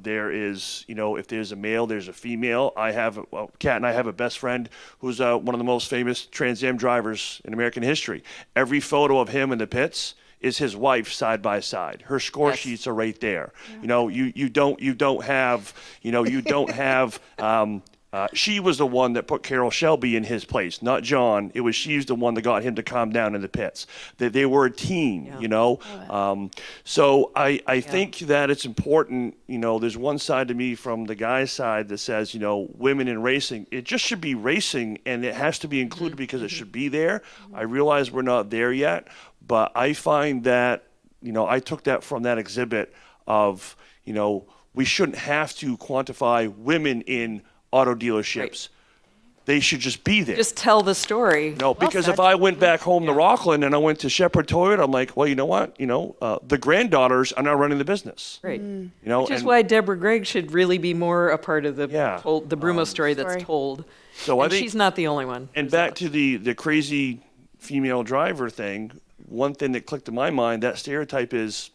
there is, if there's a male, there's a female. Kat and I have a best friend who's one of the most famous Trans Am drivers in American history. Every photo of him in the pits is his wife side by side. Her score sheets are right there. Yeah. You don't have she was the one that put Carroll Shelby in his place, not John. She's the one that got him to calm down in the pits. They were a team, So I think that it's important, there's one side to me from the guy's side that says, women in racing, it just should be racing, and it has to be included because it should be there. I realize we're not there yet, but I find that, I took that from that exhibit of, we shouldn't have to quantify women in auto dealerships. Right. They should just be there. Just tell the story. No, because if I went back home to Rockland and I went to Shepherd Toyota, I'm like, well, you know what? The granddaughters are now running the business. Right. Which is why Deborah Gregg should really be more a part of the Brumos story that's told. So I think she's not the only one. And back to the crazy female driver thing, one thing that clicked in my mind, that stereotype is,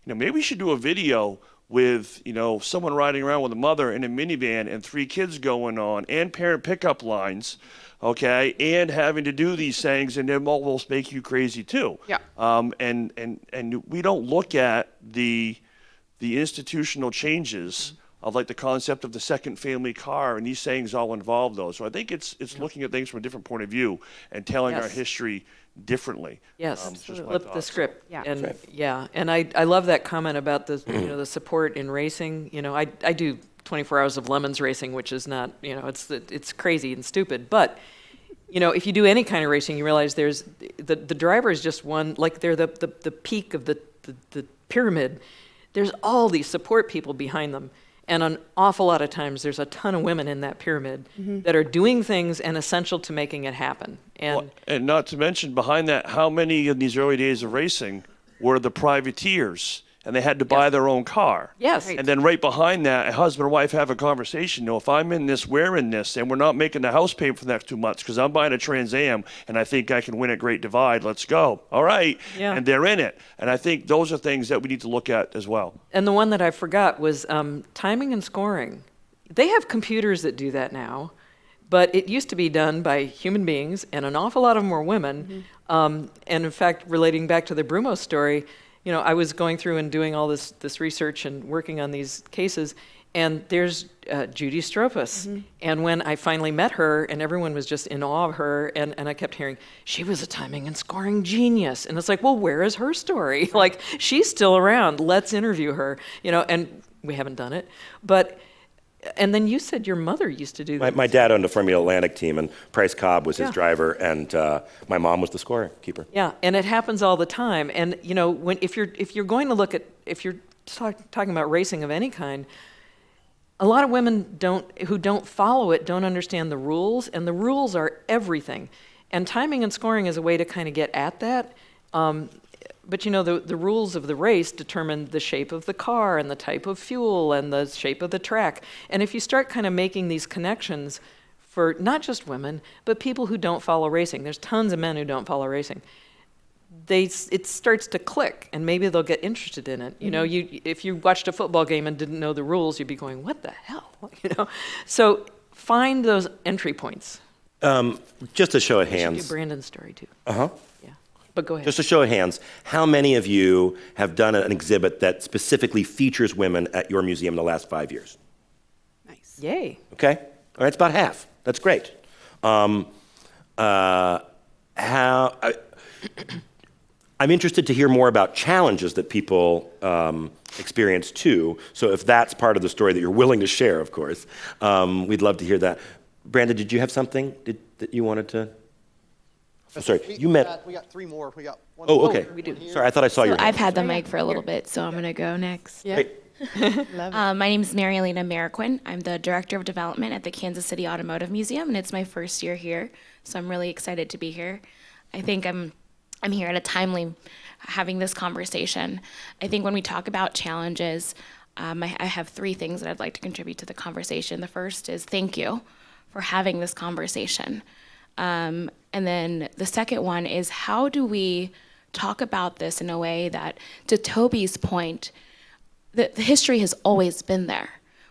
maybe we should do a video with, someone riding around with a mother in a minivan and 3 kids going on and parent pickup lines, okay, and having to do these things, and it almost make you crazy too. Yeah. And we don't look at the institutional changes of like the concept of the second family car, and these things all involve those. So I think it's looking at things from a different point of view and telling our history differently. Yes, flip the script. Yeah. And and I love that comment about the the support in racing. I do 24 hours of Lemons racing, which is not, it's crazy and stupid, but if you do any kind of racing, you realize there's the driver is just one, like they're the peak of the pyramid. There's all these support people behind them. And an awful lot of times, there's a ton of women in that pyramid that are doing things and essential to making it happen. And not to mention, behind that, how many in these early days of racing were the privateers, and they had to buy their own car. Yes. And then right behind that, a husband and wife have a conversation. If I'm in this, we're in this, and we're not making the house payment for the next 2 months because I'm buying a Trans Am, and I think I can win at Great Divide. Let's go. All right. Yeah. And they're in it. And I think those are things that we need to look at as well. And the one that I forgot was timing and scoring. They have computers that do that now, but it used to be done by human beings, and an awful lot of them were women. And in fact, relating back to the Brumos story, I was going through and doing all this research and working on these cases, and there's Judy Stropus. And when I finally met her, and everyone was just in awe of her, and I kept hearing, she was a timing and scoring genius. And it's like, well, where is her story? Like, she's still around. Let's interview her. And we haven't done it. And then you said your mother used to do that. My dad owned a Formula Atlantic team, and Price Cobb was his driver, and my mom was the scorekeeper. Yeah, and it happens all the time. And if you're going to look at, if you're talking about racing of any kind, a lot of women who don't follow it don't understand the rules, and the rules are everything. And timing and scoring is a way to kind of get at that. But the rules of the race determine the shape of the car and the type of fuel and the shape of the track. And if you start kind of making these connections for not just women, but people who don't follow racing, there's tons of men who don't follow racing, it starts to click, and maybe they'll get interested in it. If you watched a football game and didn't know the rules, you'd be going, what the hell? So find those entry points. Just a show of We should hands. do Brandon's story too. Uh-huh. But go ahead. Just a show of hands, how many of you have done an exhibit that specifically features women at your museum in the last 5 years? Nice. Yay. Okay? All right, it's about half. That's great. I'm interested to hear more about challenges that people experience too. So if that's part of the story that you're willing to share, of course, we'd love to hear that. Brandon, did you have something that you wanted to? Oh, sorry, you met. We got 3 more. We got one. Oh, okay. We do. Sorry, I thought I saw your hand. I've had the mic for a little bit, so I'm going to go next. Yeah. Great. My name is Marielena Mariquin. I'm the Director of Development at the Kansas City Automotive Museum, and it's my first year here, so I'm really excited to be here. I think I'm here at a timely having this conversation. I think when we talk about challenges, I have three things that I'd like to contribute to the conversation. The first is thank you for having this conversation. And then the second one is how do we talk about this in a way that, to Toby's point, the history has always been there.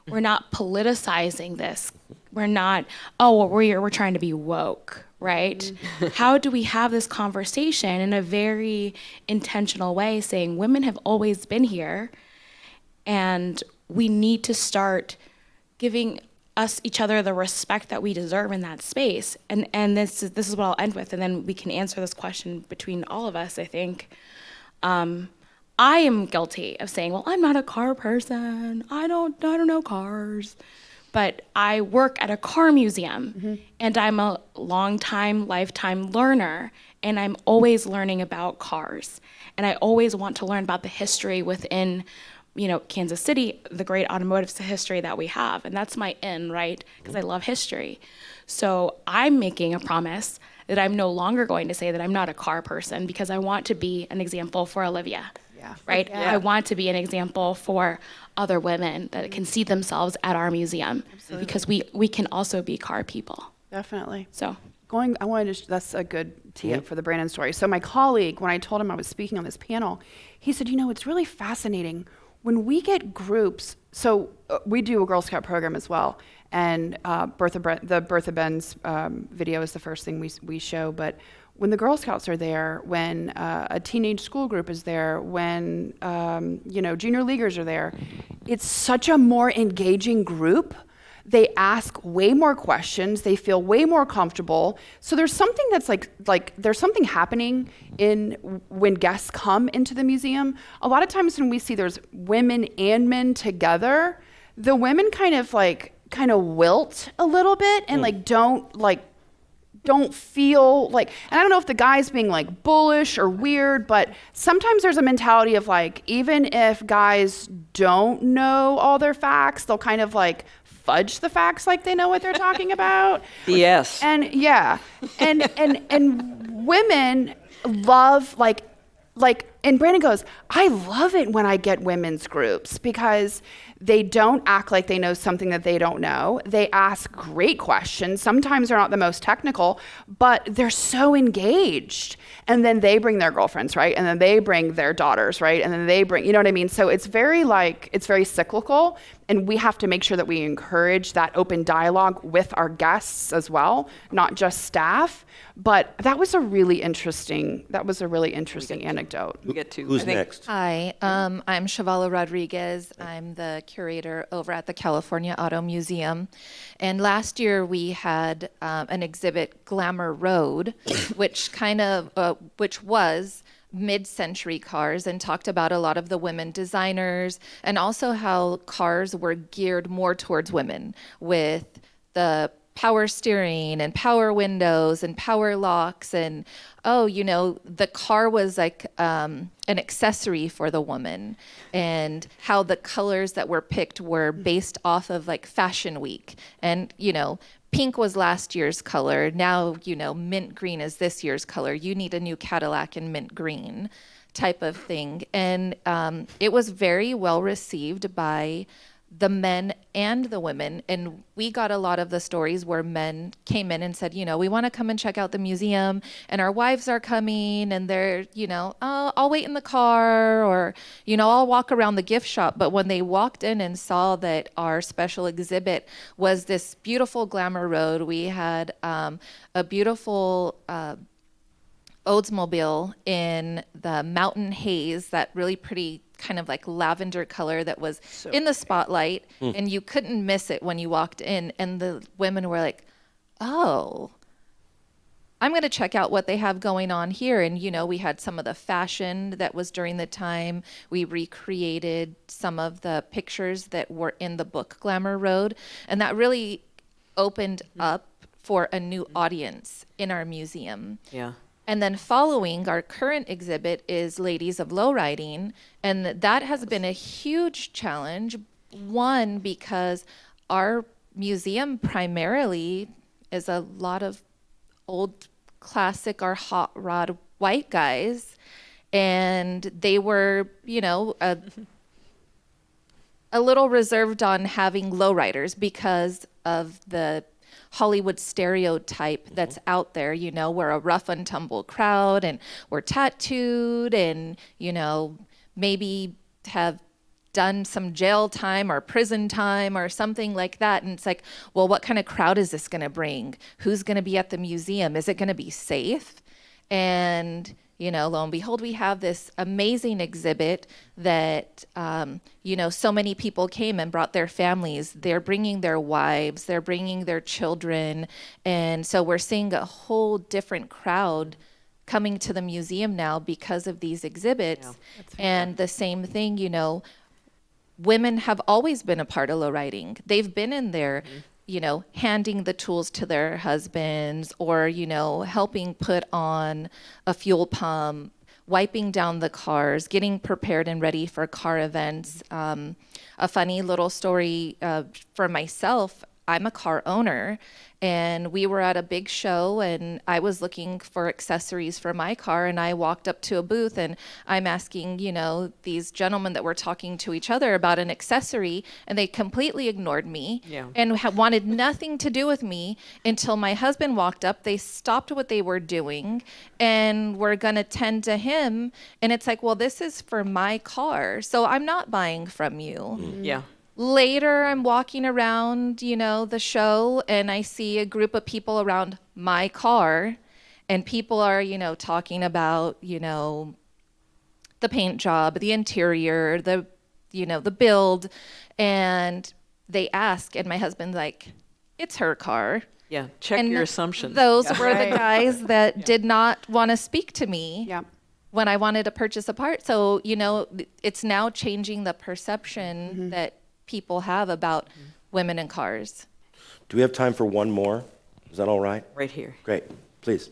We're not politicizing this. We're not, we're trying to be woke, right? How do we have this conversation in a very intentional way, saying women have always been here, and we need to start giving each other the respect that we deserve in that space. And this is what I'll end with, and then we can answer this question between all of us, I think. I am guilty of saying, well, I'm not a car person. I don't know cars. But I work at a car museum, and I'm a lifetime learner, and I'm always learning about cars. And I always want to learn about the history within, Kansas City, the great automotive history that we have. And that's my in, right? Because I love history. So I'm making a promise that I'm no longer going to say that I'm not a car person, because I want to be an example for Olivia. Yeah. Right? Yeah. I want to be an example for other women that can see themselves at our museum. Absolutely. Because we can also be car people. Definitely. So that's a good tee up for the Brandon story. So my colleague, when I told him I was speaking on this panel, he said, it's really fascinating when we get groups. So we do a Girl Scout program as well. And the Bertha Benz video is the first thing we show. But when the Girl Scouts are there, when a teenage school group is there, when junior leaguers are there, it's such a more engaging group. They ask way more questions. They feel way more comfortable. So there's something that's like there's something happening when guests come into the museum. A lot of times when we see there's women and men together, the women kind of wilt a little bit and don't feel like, and I don't know if the guy's being bullish or weird, but sometimes there's a mentality of even if guys don't know all their facts, they'll kind of fudge the facts like they know what they're talking about. Yes. And yeah, and women love and Brandon goes, I love it when I get women's groups because they don't act like they know something that they don't know. They ask great questions. Sometimes they're not the most technical, but they're so engaged. And then they bring their girlfriends, right? And then they bring their daughters, right? And then they bring, you know what I mean? So it's very cyclical. And we have to make sure that we encourage that open dialogue with our guests as well, not just staff. But that was a really interesting anecdote. Who's next? Hi, I'm Shavala Rodriguez. I'm the curator over at the California Auto Museum. And last year we had an exhibit, Glamour Road, which was mid-century cars, and talked about a lot of the women designers and also how cars were geared more towards women with the power steering and power windows and power locks, and the car was an accessory for the woman, and how the colors that were picked were based off of Fashion Week. And pink was last year's color. Now, mint green is this year's color. You need a new Cadillac in mint green type of thing. And it was very well received by the men and the women. And we got a lot of the stories where men came in and said, we want to come and check out the museum, and our wives are coming, and they're, I'll wait in the car, or, I'll walk around the gift shop. But when they walked in and saw that our special exhibit was this beautiful Glamour Road, we had a beautiful Oldsmobile in the mountain haze, that really pretty kind of lavender color that was in the spotlight, and you couldn't miss it when you walked in. And the women were like, oh, I'm going to check out what they have going on here. And, we had some of the fashion that was during the time. We recreated some of the pictures that were in the book Glamour Road. And that really opened up for a new audience in our museum. Yeah. And then following our current exhibit is Ladies of Lowriding. And that has been a huge challenge. One, because our museum primarily is a lot of old classic or hot rod white guys. And they were, a little reserved on having lowriders because of the Hollywood stereotype that's out there. We're a rough and tumble crowd, and we're tattooed, and maybe have done some jail time or prison time or something like that. And it's like, well, what kind of crowd is this going to bring? Who's going to be at the museum? Is it going to be safe? And lo and behold, we have this amazing exhibit that, so many people came and brought their families. They're bringing their wives, they're bringing their children. And so we're seeing a whole different crowd coming to the museum now because of these exhibits. And the same thing, women have always been a part of lowriding. They've been in there, handing the tools to their husbands, or, helping put on a fuel pump, wiping down the cars, getting prepared and ready for car events. A funny little story for myself, I'm a car owner, and we were at a big show, and I was looking for accessories for my car, and I walked up to a booth, and I'm asking, these gentlemen that were talking to each other about an accessory, and they completely ignored me and wanted nothing to do with me until my husband walked up. They stopped what they were doing and were going to tend to him, and it's like, well, this is for my car, so I'm not buying from you. Yeah. Later, I'm walking around, the show, and I see a group of people around my car, and people are, talking about, the paint job, the interior, the build, and they ask, and my husband's like, it's her car. Yeah, check your assumptions. Those were the guys that did not want to speak to me. When I wanted to purchase a part. So, it's now changing the perception that people have about women in cars. Do we have time for one more? Is that all right? Right here. Great. Please.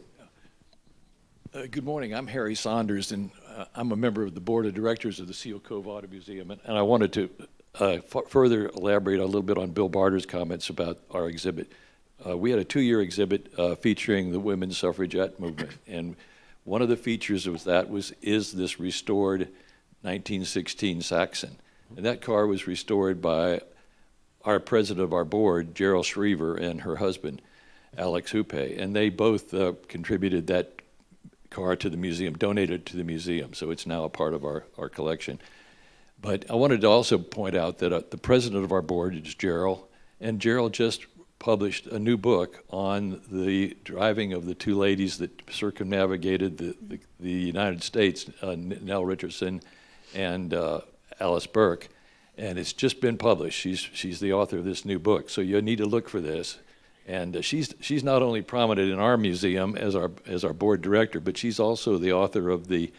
Good morning. I'm Harry Saunders, and I'm a member of the board of directors of the Seal Cove Auto Museum. And I wanted to further elaborate a little bit on Bill Barter's comments about our exhibit. We had a 2-year exhibit featuring the women's suffragette movement. And one of the features of that is this restored 1916 Saxon. And that car was restored by our president of our board, Gerald Schriever, and her husband, Alex Huppe. And they both contributed that car to the museum, donated to the museum. So it's now a part of our collection. But I wanted to also point out that the president of our board is Gerald, and Gerald just published a new book on the driving of the two ladies that circumnavigated the United States, Nell Richardson and Alice Burke, and it's just been published. She's the author of this new book, so you need to look for this. And she's not only prominent in our museum as our board director, but she's also the author of the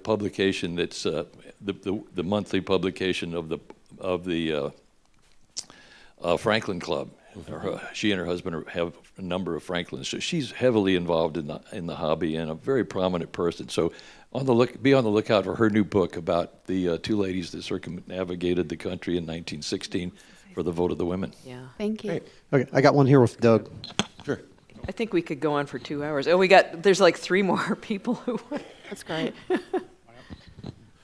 publication that's the monthly publication of the Franklin Club. She and her husband have a number of Franklins, so she's heavily involved in the hobby and a very prominent person. So be on the lookout for her new book about the two ladies that circumnavigated the country in 1916 for the vote of the women. Yeah. Thank you. Great. Okay, I got one here with Doug. Sure. I think we could go on for 2 hours. Oh, there's like 3 more people who want. That's great.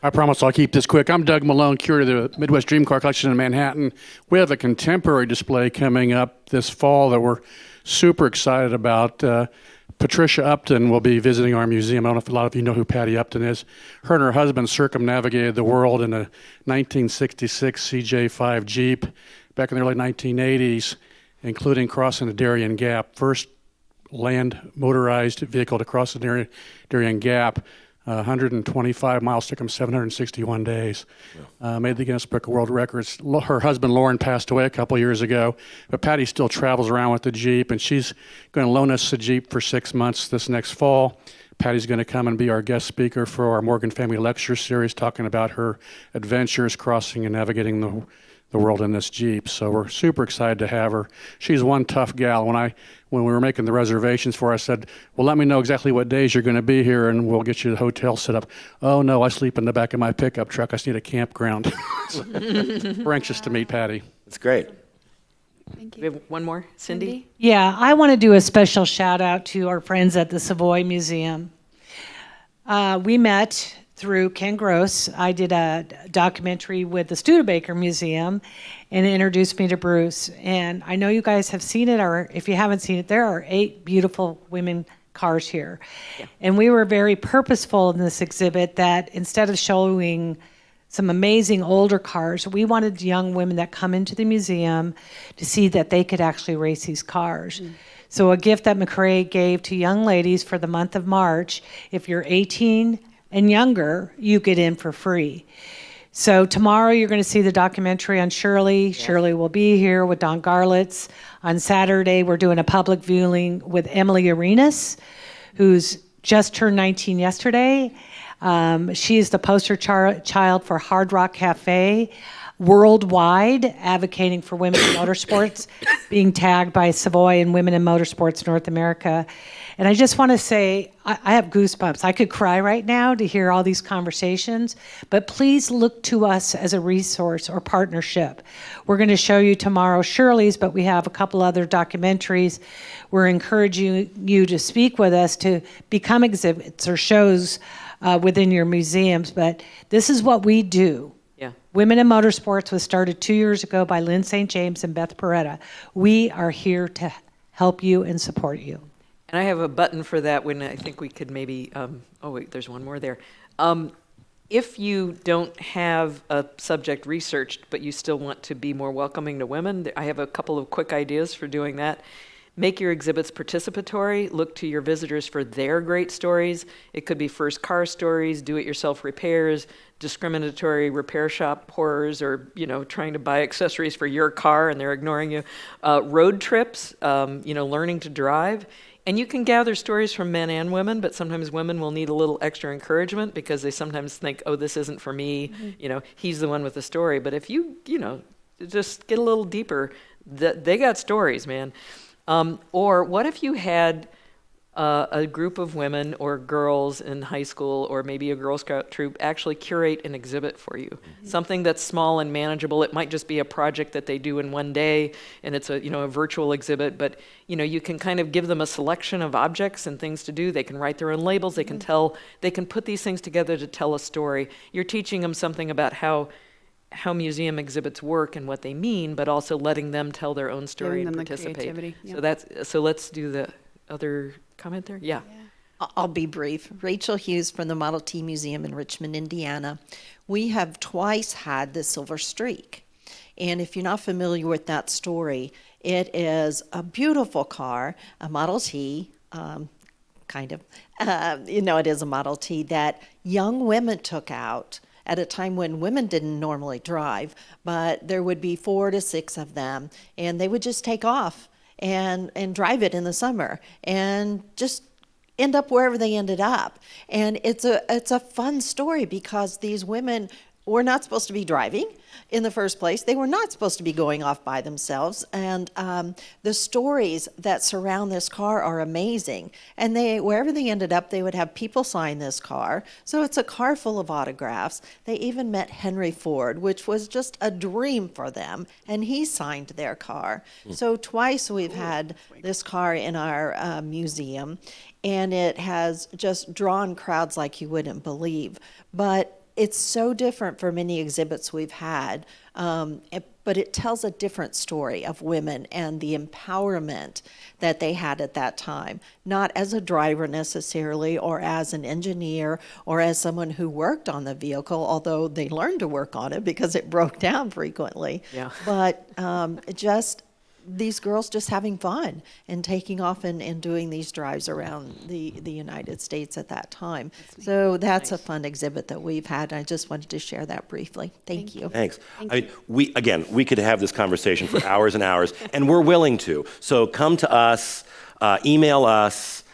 I promise I'll keep this quick. I'm Doug Malone, curator of the Midwest Dream Car Collection in Manhattan. We have a contemporary display coming up this fall that we're super excited about. Patricia Upton will be visiting our museum. I don't know if a lot of you know who Patty Upton is. Her and her husband circumnavigated the world in a 1966 CJ5 Jeep back in the early 1980s, including crossing the Darien Gap. First land motorized vehicle to cross the Darien Gap. 125 miles, took them 761 days. Made the Guinness Book of World Records. Her husband, Lauren, passed away a couple years ago, but Patty still travels around with the Jeep, and she's going to loan us the Jeep for 6 months this next fall. Patty's going to come and be our guest speaker for our Morgan Family Lecture Series, talking about her adventures crossing and navigating the the world in this Jeep. So we're super excited to have her. She's one tough gal. When we were making the reservations for her, I said, well, let me know exactly what days you're going to be here, and we'll get you the hotel set up. Oh, no, I sleep in the back of my pickup truck. I just need a campground. So we're anxious to meet Patty. That's great. Thank We you. have one more, Cindy? Yeah, I want to do a special shout out to our friends at the Savoy Museum. We met through Ken Gross. I did a documentary with the Studebaker Museum and it introduced me to Bruce. And I know you guys have seen it, or if you haven't seen it, there are 8 beautiful women cars here. Yeah. And we were very purposeful in this exhibit that instead of showing some amazing older cars, we wanted young women that come into the museum to see that they could actually race these cars. Mm. So a gift that McRae gave to young ladies for the month of March, if you're 18 and younger, you get in for free. So tomorrow you're going to see the documentary on Shirley. Yes. Shirley will be here with Don Garlitz. On Saturday, we're doing a public viewing with Emily Arenas, who's just turned 19 yesterday. She is the poster child for Hard Rock Cafe worldwide, advocating for women in motorsports, being tagged by Savoy and Women in Motorsports North America. And I just want to say, I have goosebumps. I could cry right now to hear all these conversations, but please look to us as a resource or partnership. We're going to show you tomorrow Shirley's, but we have a couple other documentaries. We're encouraging you to speak with us to become exhibits or shows within your museums, but this is what we do. Yeah. Women in Motorsports was started 2 years ago by Lynn St. James and Beth Peretta. We are here to help you and support you. And I have a button for that when I think we could maybe, oh wait, there's one more there. If you don't have a subject researched, but you still want to be more welcoming to women, I have a couple of quick ideas for doing that. Make your exhibits participatory. Look to your visitors for their great stories. It could be first car stories, do-it-yourself repairs, discriminatory repair shop horrors, or trying to buy accessories for your car and they're ignoring you. Road trips, learning to drive. And you can gather stories from men and women, but sometimes women will need a little extra encouragement because they sometimes think, oh, this isn't for me. Mm-hmm. He's the one with the story. But if you, just get a little deeper, they got stories, man. Or what if you had a group of women or girls in high school or maybe a Girl Scout troop actually curate an exhibit for you? Mm-hmm. Something that's small and manageable. It might just be a project that they do in one day and it's a virtual exhibit, but you can kind of give them a selection of objects and things to do. They can write their own labels. They can they can put these things together to tell a story. You're teaching them something about how museum exhibits work and what they mean, but also letting them tell their own story and participate. Yep. So let's do the other comment there. Yeah. I'll be brief. Rachel Hughes from the Model T Museum in Richmond, Indiana. We have twice had the Silver Streak. And if you're not familiar with that story, it is a beautiful car, a Model T, kind of. It is a Model T that young women took out at a time when women didn't normally drive, but there would be 4 to 6 of them, and they would just take off and drive it in the summer and just end up wherever they ended up. And it's a fun story because these women were not supposed to be driving in the first place. They were not supposed to be going off by themselves. And the stories that surround this car are amazing. And wherever they ended up, they would have people sign this car. So it's a car full of autographs. They even met Henry Ford, which was just a dream for them. And he signed their car. So twice we've had this car in our museum. And it has just drawn crowds like you wouldn't believe. But it's so different from many exhibits we've had, but it tells a different story of women and the empowerment that they had at that time, not as a driver necessarily, or as an engineer, or as someone who worked on the vehicle, although they learned to work on it because it broke down frequently. Yeah. But these girls just having fun and taking off and doing these drives around the United States at that time. So that's nice. A fun exhibit that we've had. I just wanted to share that briefly. Thank you. Thanks. We could have this conversation for hours and hours, and we're willing to. So come to us, email us,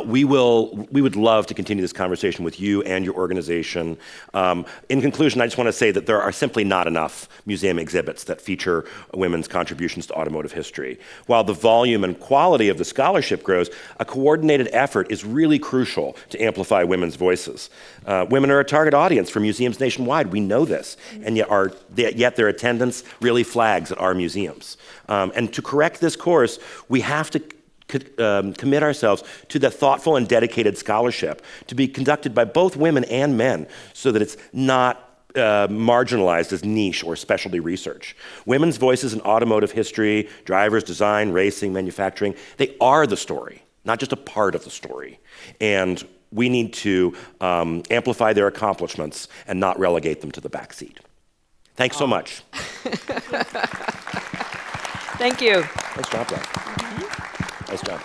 We would love to continue this conversation with you and your organization. In conclusion, I just want to say that there are simply not enough museum exhibits that feature women's contributions to automotive history. While the volume and quality of the scholarship grows, a coordinated effort is really crucial to amplify women's voices. Women are a target audience for museums nationwide. We know this, and yet their attendance really flags at our museums. And to correct this course, we have to commit ourselves to the thoughtful and dedicated scholarship to be conducted by both women and men so that it's not marginalized as niche or specialty research. Women's voices in automotive history, drivers, design, racing, manufacturing, they are the story, not just a part of the story. And we need to amplify their accomplishments and not relegate them to the back seat. Thanks so much. Thank you. Nice job, Brad. Nice job.